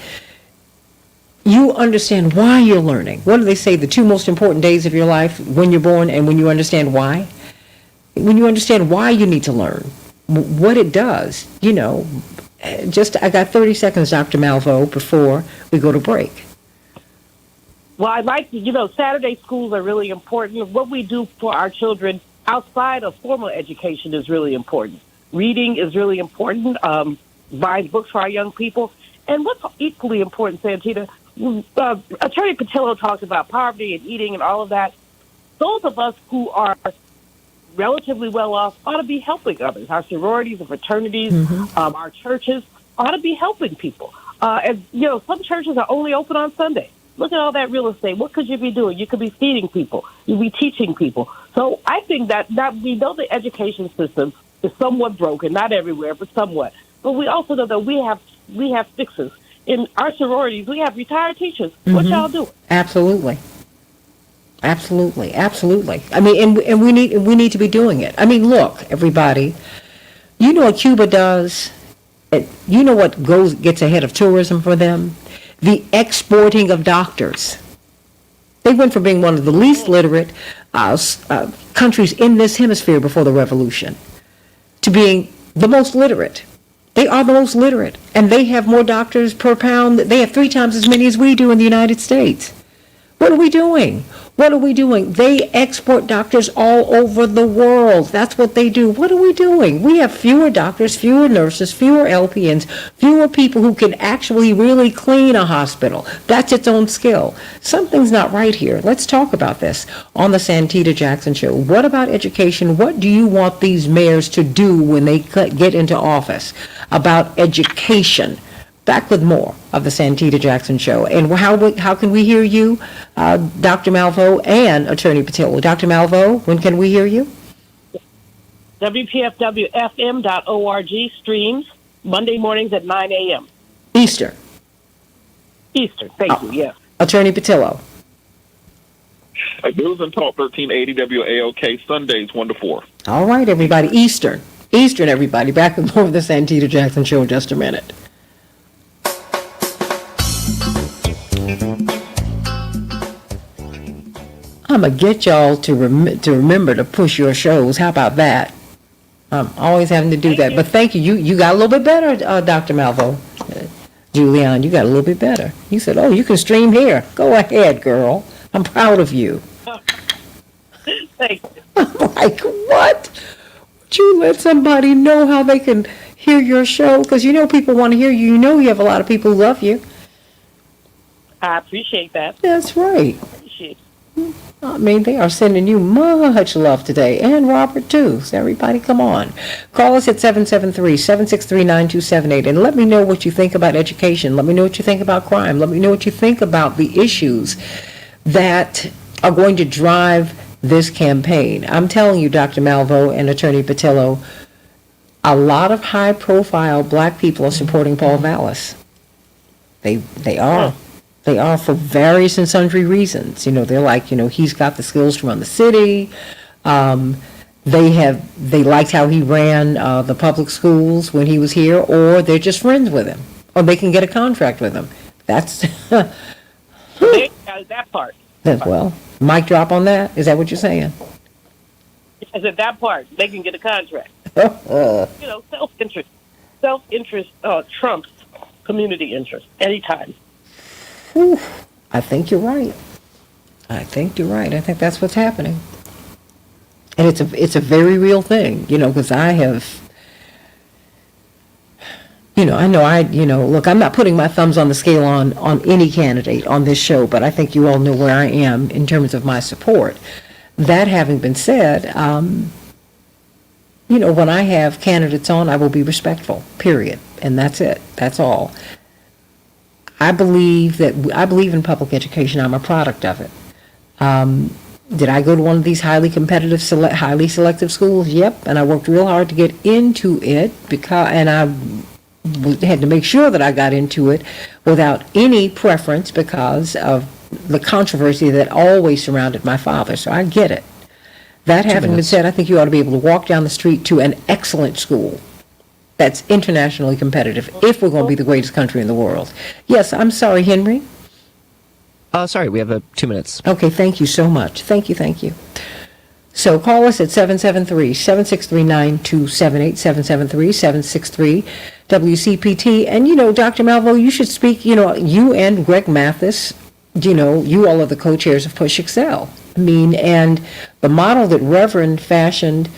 you understand why you're learning. What do they say? The two most important days of your life: when you're born and when you understand why. When you understand why you need to learn, what it does, I got 30 seconds, Dr. Malvo, before we go to break. Well, I'd like to, Saturday schools are really important. What we do for our children outside of formal education is really important. Reading is really important. Buying books for our young people. And what's equally important, Santita, Attorney Patillo talked about poverty and eating and all of that. Those of us who are relatively well off ought to be helping others. Our sororities and fraternities, our churches ought to be helping people. And some churches are only open on Sunday. Look at all that real estate. What could you be doing? You could be feeding people. You'd be teaching people. So I think that we know the education system is somewhat broken, not everywhere, but somewhat. But we also know that we have fixes. In our sororities, we have retired teachers. What y'all do? Absolutely. Absolutely. Absolutely. I mean, and we need to be doing it. I mean, look, everybody, you know what Cuba does? You know what gets ahead of tourism for them? The exporting of doctors. They went from being one of the least literate countries in this hemisphere before the revolution to being the most literate. They are the most literate, and they have more doctors per pound. They have 3 times as many as we do in the United States. What are we doing? What are we doing? They export doctors all over the world. That's what they do. What are we doing? We have fewer doctors, fewer nurses, fewer LPNs, fewer people who can actually really clean a hospital. That's its own skill. Something's not right here. Let's talk about this on the Santita Jackson Show. What about education? What do you want these mayors to do when they get into office about education? Back with more of the Santita Jackson Show. And how can we hear you, Dr. Malvo and Attorney Patillo? Dr. Malvo, when can we hear you? WPFWFM.org streams Monday mornings at 9 a.m. Eastern. Thank you, yes. Attorney Patillo. News and Talk 1380 WAOK, Sundays 1 to 4. All right, everybody. Eastern, everybody. Back with more of the Santita Jackson Show in just a minute. I'm going to get y'all to remember to push your shows. How about that? I'm always having to do that. But thank you. You got a little bit better, Dr. Malvo. Julianne, you got a little bit better. You said, oh, you can stream here. Go ahead, girl. I'm proud of you. Thank you. I'm like, what? Would you let somebody know how they can hear your show? Because people want to hear you. You have a lot of people who love you. I appreciate that. That's right. Appreciate it. I mean, they are sending you much love today, and Robert, too. So everybody, come on. Call us at 773-763-9278, and let me know what you think about education. Let me know what you think about crime. Let me know what you think about the issues that are going to drive this campaign. I'm telling you, Dr. Malvo and Attorney Patillo, a lot of high-profile black people are supporting Paul Vallis. They are. They are for various and sundry reasons. They're like, he's got the skills to run the city. They liked how he ran the public schools when he was here, or they're just friends with him, or they can get a contract with him. That's that part. Well, mic drop on that. Is that what you're saying? I said that part. They can get a contract. Self-interest trumps community interest anytime. I think you're right. I think that's what's happening. And it's a very real thing, because I have, look, I'm not putting my thumbs on the scale on any candidate on this show, but I think you all know where I am in terms of my support. That having been said, when I have candidates on, I will be respectful, period. And that's it. That's all. I believe in public education. I'm a product of it. Did I go to one of these highly competitive, highly selective schools? Yep. And I worked real hard to get into it and I had to make sure that I got into it without any preference because of the controversy that always surrounded my father. So I get it. That having been said, I think you ought to be able to walk down the street to an excellent school that's internationally competitive if we're going to be the greatest country in the world. Yes, I'm sorry, Henry. Sorry, we have 2 minutes. Okay, thank you so much. Thank you. So call us at 773-763-9278, WCPT. And, Dr. Malvo, you should speak, you and Greg Mathis, you all are the co-chairs of Push Excel. I mean, and the model that Reverend fashioned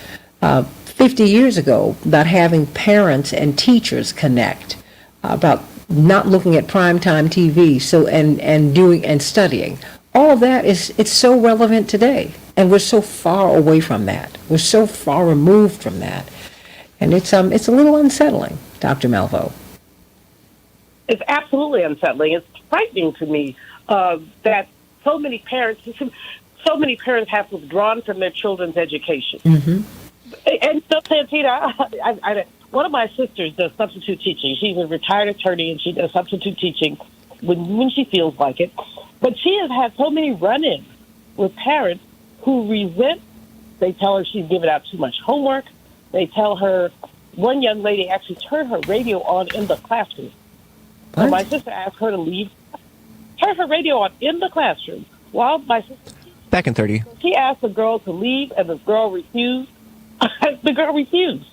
50 years ago about having parents and teachers connect, about not looking at primetime TV, and doing and studying. All of that it's so relevant today, and we're so far away from that. We're so far removed from that, and it's a little unsettling, Dr. Malvo. It's absolutely unsettling. It's frightening to me that so many parents have withdrawn from their children's education. Mm-hmm. And so, Santita, one of my sisters does substitute teaching. She's a retired attorney, and she does substitute teaching when she feels like it. But she has had so many run-ins with parents who resent. They tell her she's giving out too much homework. They tell her, one young lady actually turned her radio on in the classroom. So my sister asked her to leave, turn her radio on in the classroom while my sister... Back in 30. She asked the girl to leave, and the girl refused. The girl refused.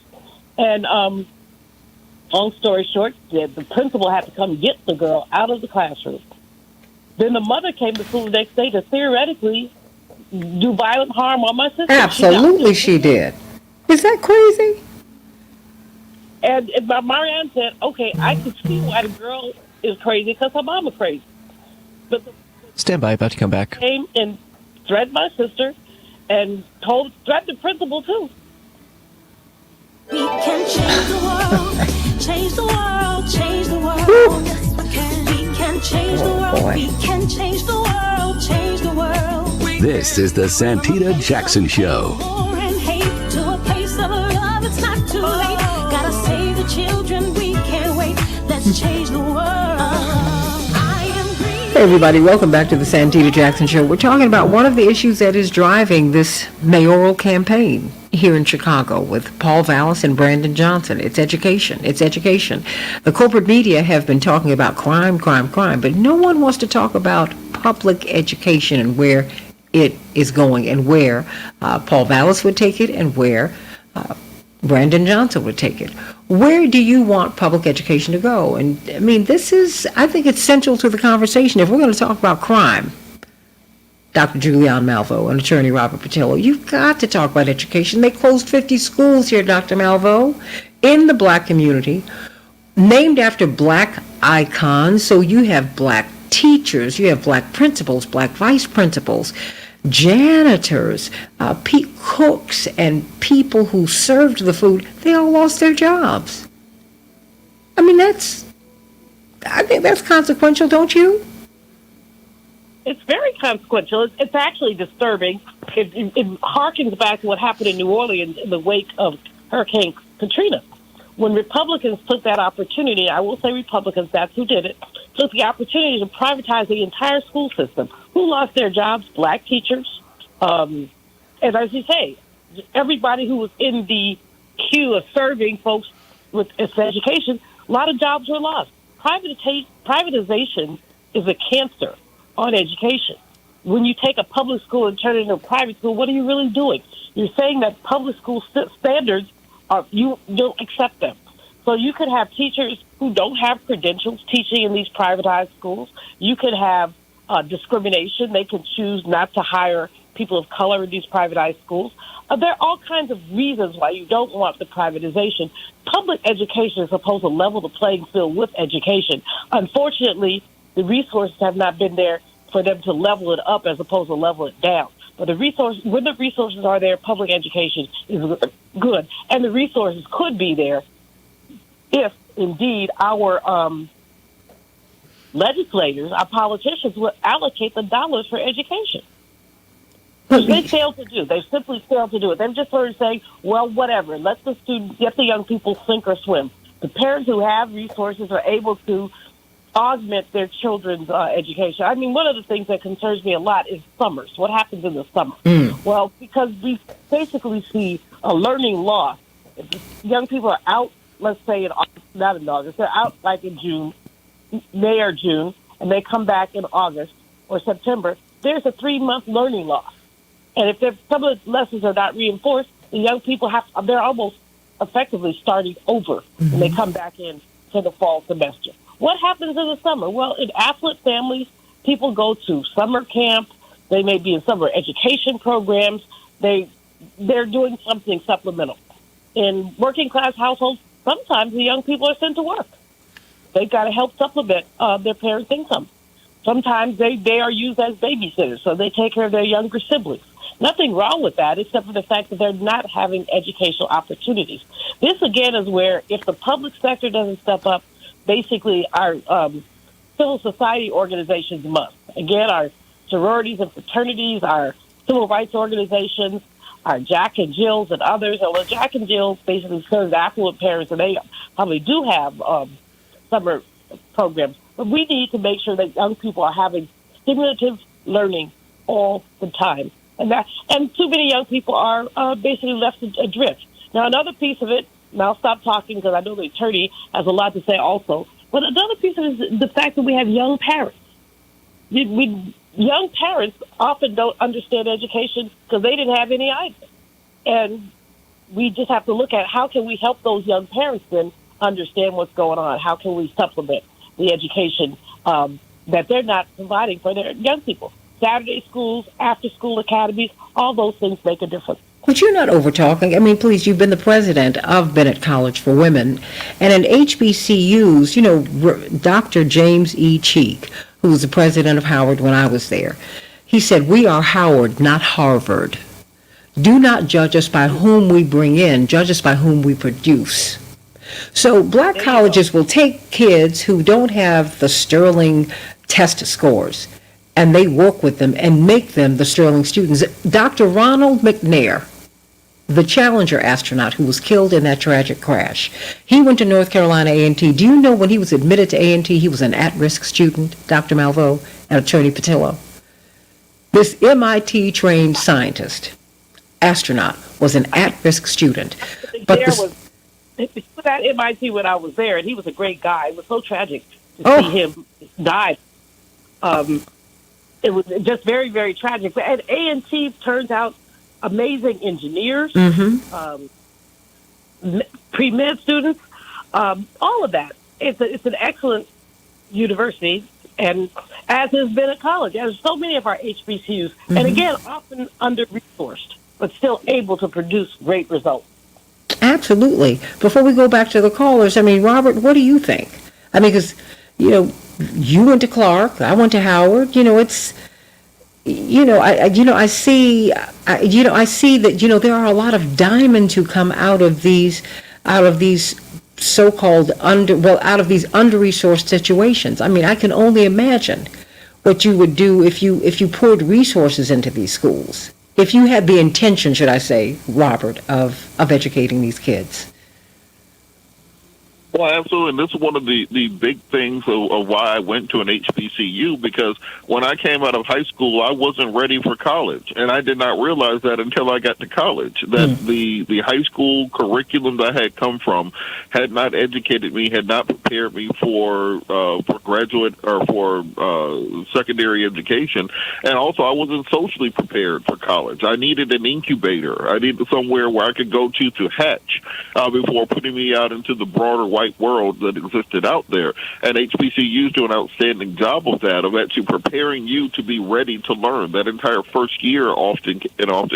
And long story short, the principal had to come get the girl out of the classroom. Then the mother came to school the next day to theoretically do violent harm on my sister. Absolutely she did. Is that crazy? And Marianne said, okay, I can see why the girl is crazy because her mama crazy. But Stand by, about to come back. Came and threatened my sister and threatened the principal too. We can change the world, change the world, change the world. We can change the world, we can change the world, change the world. This is the Santita Jackson Show. War and hate to a place of love, it's not too late. Gotta save the children, we can't wait. Let's change the world. Hey everybody, welcome back to the Santita Jackson Show. We're talking about one of the issues that is driving this mayoral campaign here in Chicago with Paul Vallis and Brandon Johnson. It's education. It's education. The corporate media have been talking about crime, but no one wants to talk about public education and where it is going and where Paul Vallis would take it and where Brandon Johnson would take it. Where do you want public education to go? And I mean, I think it's central to the conversation. If we're going to talk about crime, Dr. Julianne Malvo and Attorney Robert Patillo, you've got to talk about education. They closed 50 schools here, Dr. Malvo, in the black community, named after black icons. So you have black teachers, you have black principals, black vice principals, janitors, cooks, and people who served the food. They all lost their jobs. I mean, I think that's consequential, don't you? It's very consequential. It's actually disturbing. It harkens back to what happened in New Orleans in the wake of Hurricane Katrina. When Republicans took that opportunity, I will say Republicans, that's who did it, took the opportunity to privatize the entire school system. Who lost their jobs? Black teachers. And as you say, everybody who was in the queue of serving folks with education, a lot of jobs were lost. Privatization is a cancer on education. When you take a public school and turn it into a private school, what are you really doing? You're saying that public school standards you don't accept them. So you could have teachers who don't have credentials teaching in these privatized schools. You could have discrimination. They can choose not to hire people of color in these privatized schools. There are all kinds of reasons why you don't want the privatization. Public education is supposed to level the playing field with education. Unfortunately, the resources have not been there for them to level it up as opposed to level it down. But when the resources are there, public education is good. And the resources could be there if, indeed, our legislators, our politicians, would allocate the dollars for education. Which they failed to do. They simply failed to do it. They've just sort of saying, well, whatever, let the students, get the young people sink or swim. The parents who have resources are able to augment their children's education. I mean, one of the things that concerns me a lot is summers. What happens in the summer? Well, because we basically see a learning loss. If young people are out, let's say not in August, they're out like in June, May or June, and they come back in August or September, there's a 3-month learning loss. And if some of the lessons are not reinforced, the young people they're almost effectively starting over when they come back in to the fall semester. What happens in the summer? Well, in affluent families, people go to summer camp. They may be in summer education programs. They're doing something supplemental. In working class households, sometimes the young people are sent to work. They've got to help supplement their parents' income. Sometimes they are used as babysitters, so they take care of their younger siblings. Nothing wrong with that, except for the fact that they're not having educational opportunities. This, again, is where if the public sector doesn't step up, basically our civil society organizations must. Again, our sororities and fraternities, our civil rights organizations, our Jack and Jills and others. Although Jack and Jills basically serve affluent parents, and they probably do have summer programs. But we need to make sure that young people are having stimulative learning all the time. And too many young people are basically left adrift. Now, another piece of it, and I'll stop talking because I know the attorney has a lot to say also, but another piece of it is the fact that we have young parents. Young parents often don't understand education because they didn't have any either. And we just have to look at how can we help those young parents then understand what's going on? How can we supplement the education that they're not providing for their young people? Saturday schools, after-school academies, all those things make a difference. But you're not over-talking. I mean, please, you've been the president of Bennett College for Women. And in HBCUs, you know, Dr. James E. Cheek, who was the president of Howard when I was there, he said, "We are Howard, not Harvard. Do not judge us by whom we bring in, judge us by whom we produce." So black colleges will take kids who don't have the sterling test scores, and they work with them and make them the sterling students. Dr. Ronald McNair, the Challenger astronaut who was killed in that tragic crash, he went to North Carolina A&T. Do you know when he was admitted to A&T, he was an at-risk student, Dr. Malveaux and Attorney Patillo? This MIT-trained scientist, astronaut, was an at-risk student. But he was at MIT when I was there, and he was a great guy. It was so tragic to see him die. It was just very, very tragic. But at A&T turns out amazing engineers, pre-med students, all of that. It's an excellent university, and as has been a college, as so many of our HBCUs, and again, often under-resourced, but still able to produce great results. Absolutely. Before we go back to the callers, I mean, Robert, what do you think? I mean, because, you know, you went to Clark, I went to Howard, you know, it's, you know, I see that, you know, there are a lot of diamonds who come out of these so-called out of these under-resourced situations. I mean, I can only imagine what you would do if you poured resources into these schools. If you had the intention, should I say, Robert, of educating these kids. Well, absolutely. And this is one of the big things of why I went to an HBCU, because when I came out of high school, I wasn't ready for college. And I did not realize that until I got to college, that the high school curriculum that I had come from had not educated me, had not prepared me for graduate or for secondary education. And also, I wasn't socially prepared for college. I needed an incubator. I needed somewhere where I could go to hatch before putting me out into the broader white world that existed out there. And HBCUs do an outstanding job of that, of actually preparing you to be ready to learn. That entire first year, often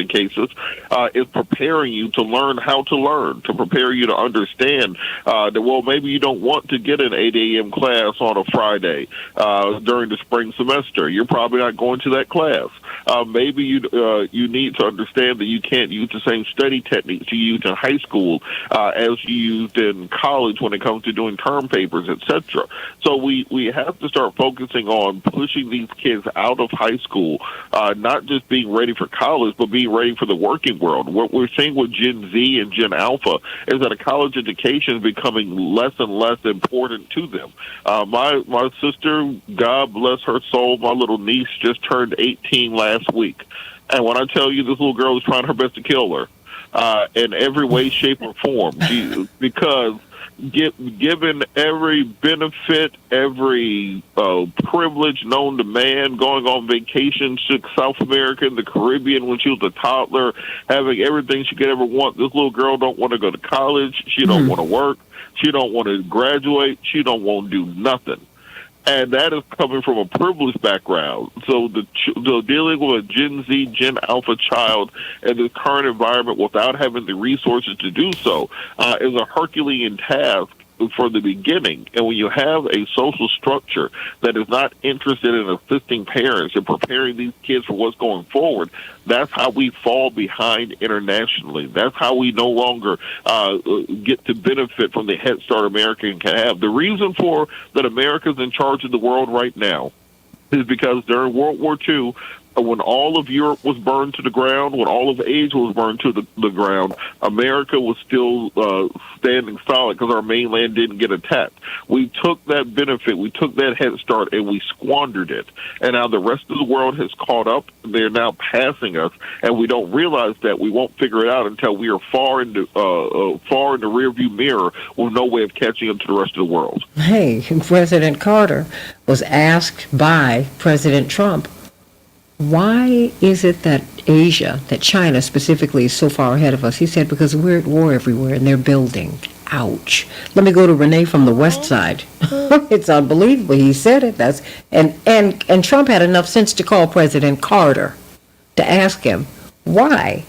cases, is preparing you to learn how to learn, to prepare you to understand that, well, maybe you don't want to get an 8 a.m. class on a Friday during the spring semester. You're probably not going to that class. Maybe you need to understand that you can't use the same study techniques you used in high school as you used in college when it comes to doing term papers, etc. So we have to start focusing on pushing these kids out of high school, not just being ready for college, but being ready for the working world. What we're seeing with Gen Z and Gen Alpha is that a college education is becoming less and less important to them. My sister, God bless her soul, my little niece just turned 18 last week. And when I tell you this little girl is trying her best to kill her, in every way, shape, or form. Because given every benefit, every privilege known to man, going on vacations to South America and the Caribbean when she was a toddler, having everything she could ever want. This little girl don't want to go to college. She don't want to work. She don't want to graduate. She don't want to do nothing. And that is coming from a privileged background. So the dealing with a Gen Z, Gen Alpha child in the current environment without having the resources to do so is a Herculean task from the beginning. And when you have a social structure that is not interested in assisting parents and preparing these kids for what's going forward, that's how we fall behind internationally. That's how we no longer get to benefit from the Head Start America can have. The reason for that America's in charge of the world right now is because during World War II, when all of Europe was burned to the ground, when all of Asia was burned to the ground, America was still standing solid because our mainland didn't get attacked. We took that benefit, we took that head start, and we squandered it. And now the rest of the world has caught up. They're now passing us, and we don't realize that. We won't figure it out until we are far in the rearview mirror with no way of catching up to the rest of the world. Hey, President Carter was asked by President Trump, why is it that Asia, that China specifically, is so far ahead of us? He said, because we're at war everywhere and they're building. Ouch. Let me go to Renee from the west side. It's unbelievable. He said it. And Trump had enough sense to call President Carter to ask him why.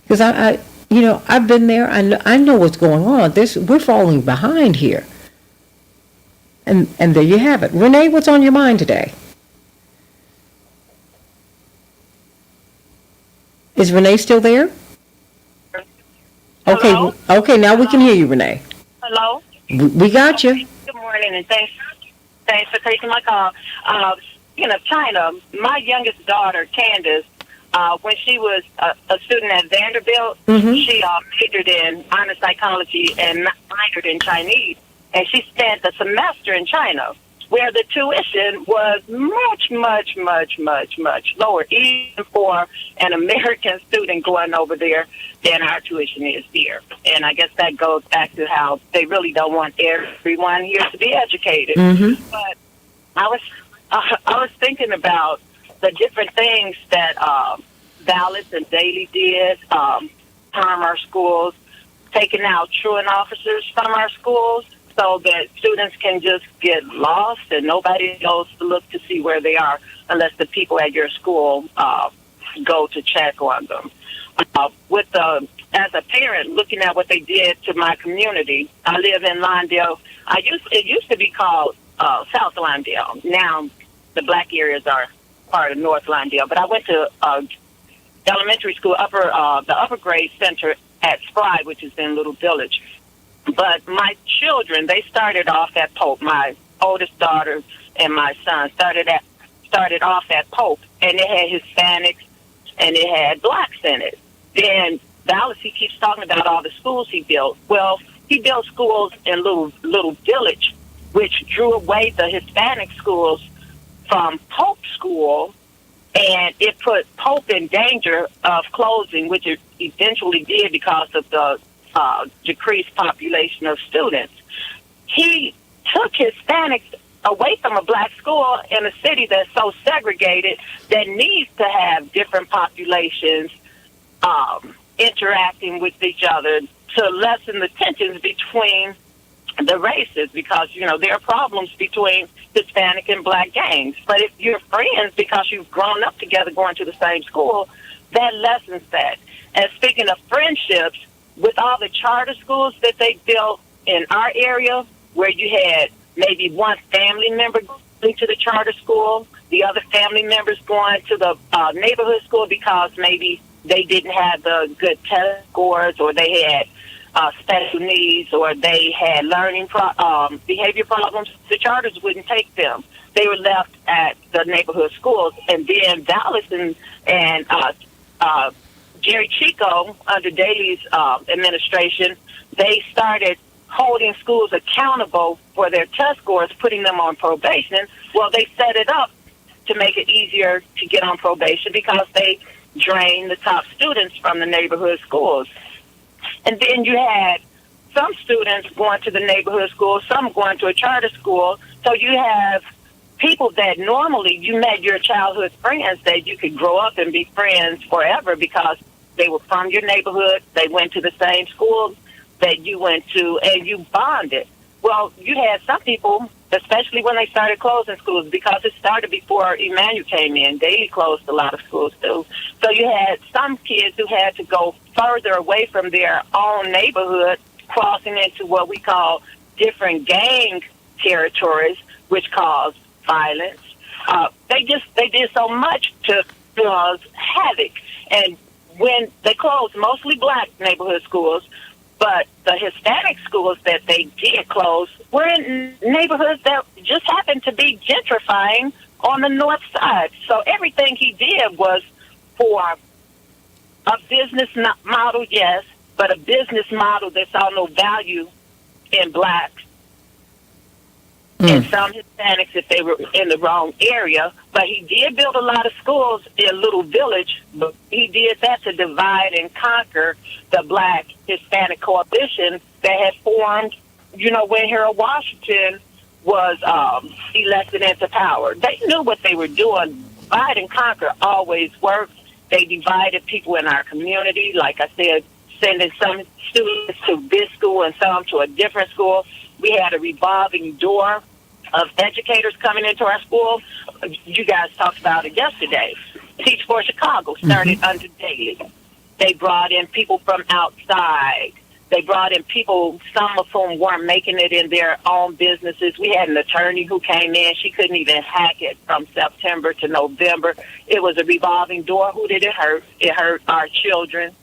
Because I've been there. I know what's going on. We're falling behind here. And there you have it. Renee, what's on your mind today? Is Renee still there? Hello? Okay, now we can hear you, Renee. Hello? We got you. Good morning, and thanks for taking my call. China, my youngest daughter, Candace, when she was a student at Vanderbilt, she majored in honors psychology and minored in Chinese, and she spent a semester in China, where the tuition was much, much, much, much, much lower, even for an American student going over there, than our tuition is here. And I guess that goes back to how they really don't want everyone here to be educated. But I was thinking about the different things that Dallas and Daley did from our schools, taking out truant officers from our schools, so that students can just get lost and nobody goes to look to see where they are unless the people at your school go to check on them. As a parent, looking at what they did to my community, I live in Lawndale. It used to be called South Lawndale. Now the black areas are part of North Lawndale. But I went to elementary school, the upper grade center at Spry, which is in Little Village. But my children, they started off at Pope. My oldest daughter and my son started off at Pope, and it had Hispanics and it had blacks in it. Then Dallas, he keeps talking about all the schools he built. Well, he built schools in Little Village, which drew away the Hispanic schools from Pope School, and it put Pope in danger of closing, which it eventually did because of the decreased population of students. He took Hispanics away from a black school in a city that's so segregated that needs to have different populations interacting with each other to lessen the tensions between the races, because there are problems between Hispanic and black gangs. But if you're friends because you've grown up together going to the same school, that lessens that. And speaking of friendships, with all the charter schools that they built in our area, where you had maybe one family member going to the charter school, the other family members going to the neighborhood school because maybe they didn't have the good test scores, or they had special needs, or they had behavior problems, the charters wouldn't take them. They were left at the neighborhood schools. And then Dallas and Jerry Chico, under Daley's administration, they started holding schools accountable for their test scores, putting them on probation. Well, they set it up to make it easier to get on probation because they drained the top students from the neighborhood schools. And then you had some students going to the neighborhood school, some going to a charter school. So you have people that normally you met your childhood friends that you could grow up and be friends forever because they were from your neighborhood, they went to the same school that you went to, and you bonded. Well, you had some people, especially when they started closing schools, because it started before Emmanuel came in. They closed a lot of schools, too. So you had some kids who had to go further away from their own neighborhood, crossing into what we call different gang territories, which caused violence. They did so much to cause havoc. And when they closed mostly black neighborhood schools, but the Hispanic schools that they did close were in neighborhoods that just happened to be gentrifying on the north side. So everything he did was for a business model, yes, but a business model that saw no value in blacks and some Hispanics if they were in the wrong area. But he did build a lot of schools in Little Village, but he did that to divide and conquer the black Hispanic coalition that had formed, when Harold Washington was elected into power. They knew what they were doing. Divide and conquer always worked. They divided people in our community, like I said, sending some students to this school and some to a different school. We had a revolving door of educators coming into our school. You guys talked about it yesterday. Teach for Chicago started under Daly. They brought in people from outside. They brought in people, some of whom weren't making it in their own businesses. We had an attorney who came in. She couldn't even hack it from September to November. It was a revolving door. Who did it hurt? It hurt our children.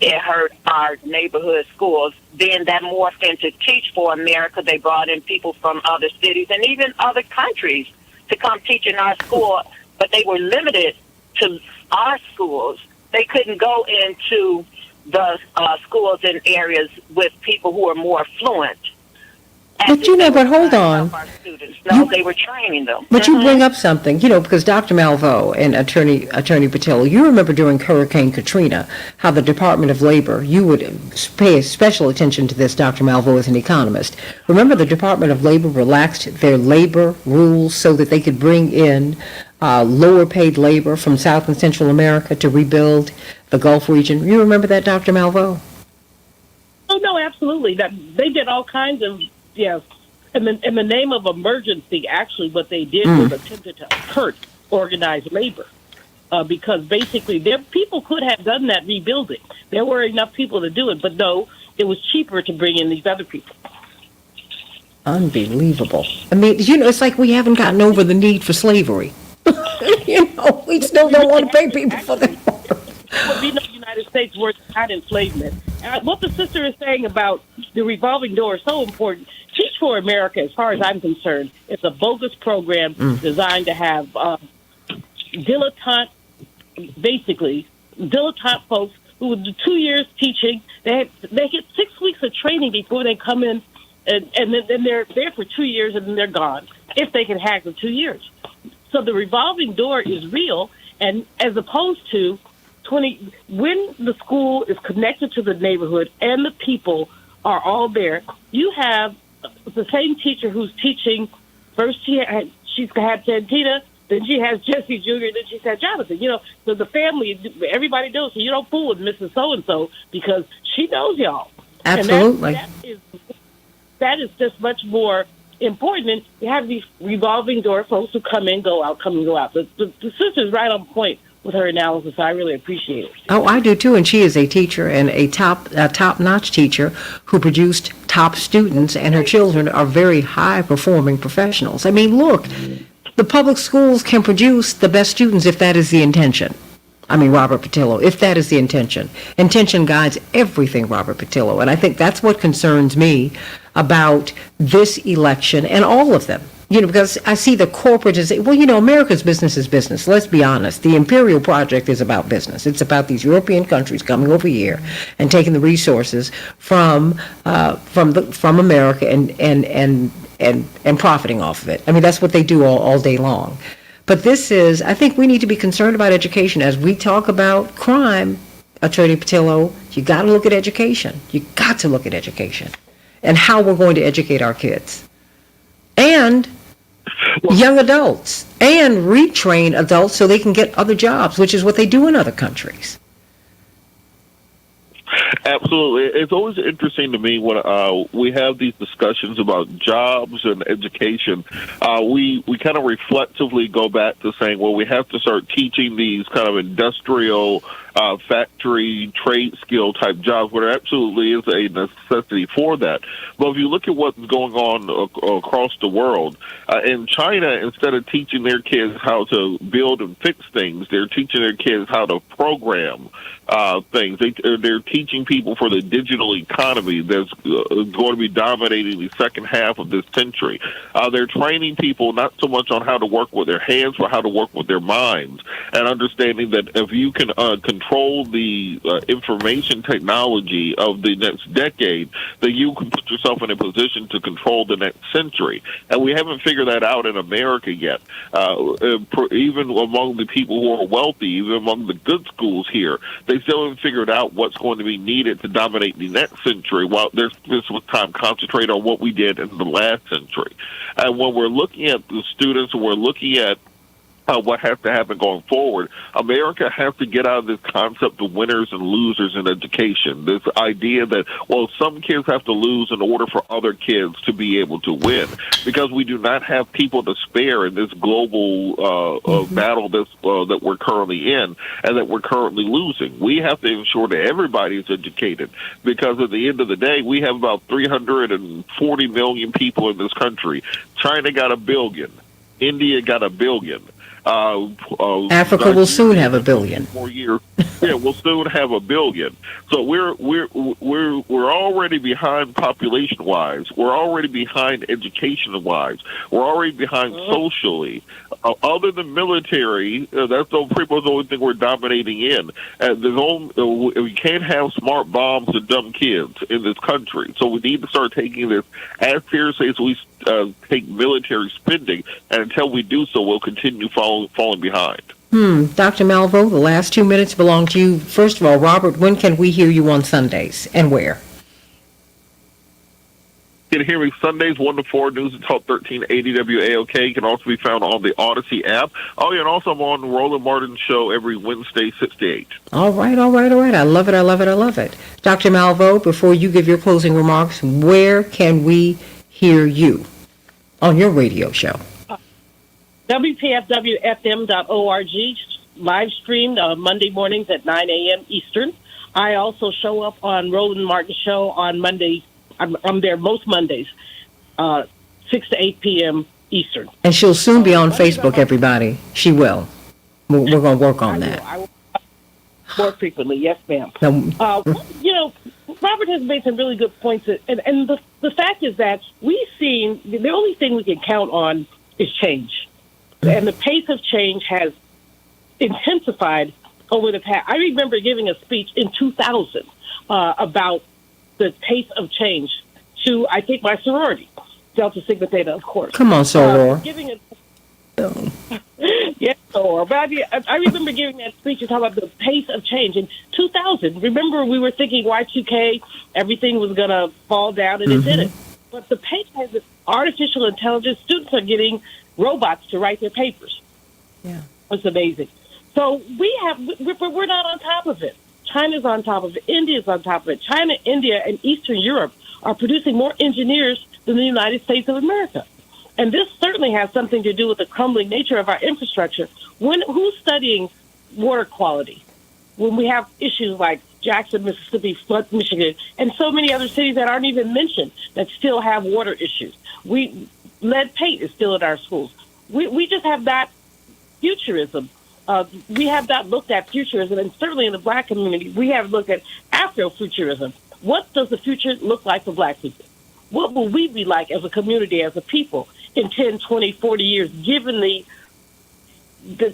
It hurt our neighborhood schools. Then that morphed into Teach for America. They brought in people from other cities and even other countries to come teach in our school, but they were limited to our schools. They couldn't go into the schools in areas with people who are more fluent. But hold on. No, they were training them. But you bring up something, because Dr. Malveaux and Attorney Patillo, you remember during Hurricane Katrina, how the Department of Labor, you would pay special attention to this, Dr. Malveaux is an economist. Remember the Department of Labor relaxed their labor rules so that they could bring in lower paid labor from South and Central America to rebuild the Gulf region. You remember that, Dr. Malveaux? Oh, no, absolutely. That they did all kinds of, yes. In the name of emergency, actually, what they did was attempted to hurt organized labor. Because basically, people could have done that rebuilding. There were enough people to do it, but no, it was cheaper to bring in these other people. Unbelievable. I mean, it's like we haven't gotten over the need for slavery. We still don't want to pay people for that. Well, we know the United States was not enslavement. What the sister is saying about the revolving door is so important. Teach for America, as far as I'm concerned, is a bogus program designed to have dilettante folks who would do 2 years teaching. They get 6 weeks of training before they come in, and then they're there for 2 years and then they're gone, if they can hack the 2 years. So the revolving door is real, and as opposed to when the school is connected to the neighborhood and the people are all there, you have the same teacher who's teaching. First, she's had Santita, then she has Jesse Jr., then she's had Jonathan. So the family, everybody knows. So you don't fool with Mrs. So-and-so because she knows y'all. Absolutely. And that is just much more important. And you have these revolving door folks who come in, go out, come and go out. The sister's right on point with her analysis. I really appreciate it. Oh, I do too. And she is a teacher and a top-notch teacher who produced top students, and her children are very high-performing professionals. I mean, look, the public schools can produce the best students if that is the intention. I mean, Robert Patillo, if that is the intention. Intention guides everything, Robert Patillo. And I think that's what concerns me about this election and all of them. Because I see the corporatization. Well, America's business is business. Let's be honest. The Imperial Project is about business. It's about these European countries coming over here and taking the resources from America and profiting off of it. I mean, that's what they do all day long. But I think we need to be concerned about education as we talk about crime. Attorney Patillo, you got to look at education. You got to look at education and how we're going to educate our kids. And young adults. And retrain adults so they can get other jobs, which is what they do in other countries. Absolutely. It's always interesting to me when we have these discussions about jobs and education. We kind of reflectively go back to saying, well, we have to start teaching these kind of industrial factory trade skill type jobs where there absolutely is a necessity for that. But if you look at what's going on across the world, in China, instead of teaching their kids how to build and fix things, they're teaching their kids how to program things. They're teaching people for the digital economy that's going to be dominating the second half of this century. They're training people not so much on how to work with their hands, but how to work with their minds, and understanding that if you can control the information technology of the next decade, then you can put yourself in a position to control the next century. And we haven't figured that out in America yet. Even among the people who are wealthy, even among the good schools here, they still haven't figured out what's going to be needed to dominate the next century, while there's this was time concentrate on what we did in the last century. And when we're looking at the students, and we're looking at what has to happen going forward, America has to get out of this concept of winners and losers in education. This idea that, well, some kids have to lose in order for other kids to be able to win, because we do not have people to spare in this global battle that we're currently in and that we're currently losing. We have to ensure that everybody is educated, because at the end of the day, we have about 340 million people in this country. China got 1 billion. India got 1 billion. Africa will soon have 1 billion. More years. Yeah, we'll soon have 1 billion. So we're already behind population wise. We're already behind education wise. We're already behind socially. Other than military, that's pretty much the only thing we're dominating in. We can't have smart bombs and dumb kids in this country. So we need to start taking this as seriously as we take military spending. And until we do so, we'll continue falling behind. Dr. Malvo, the last 2 minutes belong to you. First of all, Robert, when can we hear you on Sundays and where? You can hear me Sundays 1 to 4, News and Talk 1380 WAOK. You can also be found on the Odyssey app. Oh, yeah, and also I'm on the Roland Martin Show every Wednesday, 6 to 8. All right. I love it. Dr. Malvo, before you give your closing remarks, where can we hear you on your radio show? WPFWFM.org, live streamed Monday mornings at 9 a.m. Eastern. I also show up on Roland Martin Show on Monday. I'm there most Mondays, 6 to 8 p.m. Eastern. And she'll soon be on Facebook, everybody. She will. We're going to work on that. I will more frequently, yes, ma'am. Robert has made some really good points. And the fact is that the only thing we can count on is change. And the pace of change has intensified over the past. I remember giving a speech in 2000 about the pace of change to, I think, my sorority, Delta Sigma Theta, of course. Come on, soror. Yes, soror. But I remember giving that speech and talking about the pace of change. In 2000, remember we were thinking Y2K, everything was going to fall down, and it didn't. But the pace has this artificial intelligence. Students are getting robots to write their papers. Yeah. It's amazing. So we're not on top of it. China's on top of it. India's on top of it. China, India, and Eastern Europe are producing more engineers than the United States of America. And this certainly has something to do with the crumbling nature of our infrastructure. Who's studying water quality when we have issues like Jackson, Mississippi, Flint, Michigan, and so many other cities that aren't even mentioned that still have water issues? Lead paint is still in our schools. We just have that futurism. We have not looked at futurism, and certainly in the black community, we have looked at Afrofuturism. What does the future look like for black people? What will we be like as a community, as a people, in 10, 20, 40 years, given the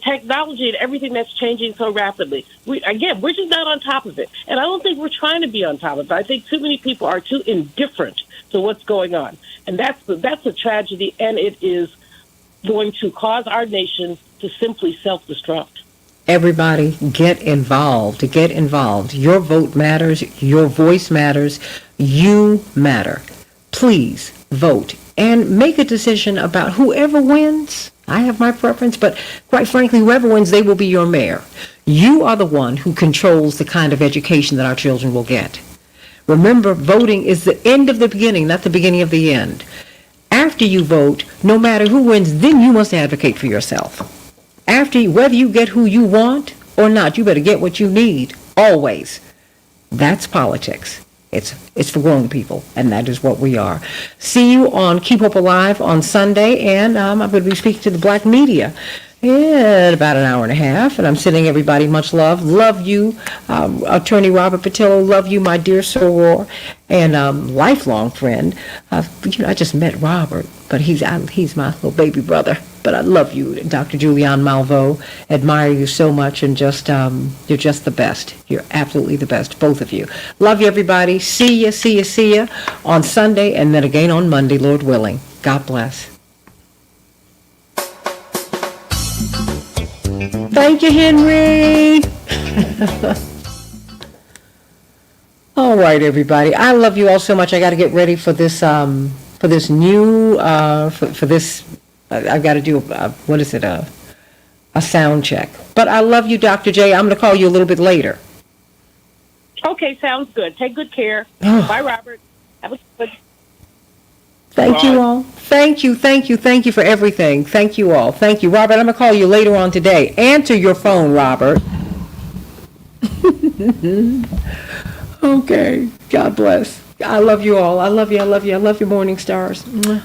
technology and everything that's changing so rapidly? We're just not on top of it. And I don't think we're trying to be on top of it. I think too many people are too indifferent to what's going on. And that's a tragedy, and it is going to cause our nation to simply self-destruct. Everybody, get involved. Get involved. Your vote matters. Your voice matters. You matter. Please vote and make a decision about whoever wins. I have my preference, but quite frankly, whoever wins, they will be your mayor. You are the one who controls the kind of education that our children will get. Remember, voting is the end of the beginning, not the beginning of the end. After you vote, no matter who wins, then you must advocate for yourself. Whether you get who you want or not, you better get what you need, always. That's politics. It's for grown people, and that is what we are. See you on Keep Hope Alive on Sunday, and I'm going to be speaking to the black media in about an hour and a half, and I'm sending everybody much love. Love you, Attorney Robert Patillo. Love you, my dear soror and lifelong friend. I just met Robert, but he's my little baby brother. But I love you, Dr. Julianne Malveaux. Admire you so much, and you're just the best. You're absolutely the best, both of you. Love you, everybody. See ya on Sunday, and then again on Monday, Lord willing. God bless. Thank you, Henry. All right, everybody. I love you all so much. I got to get ready for this new for this. I've got to do a sound check. But I love you, Dr. J. I'm going to call you a little bit later. Okay, sounds good. Take good care. Bye, Robert. Have a good. Thank you all. Thank you for everything. Thank you all. Thank you, Robert. I'm going to call you later on today. Answer your phone, Robert. Okay. God bless. I love you all. I love you, Morning Stars. Mwah.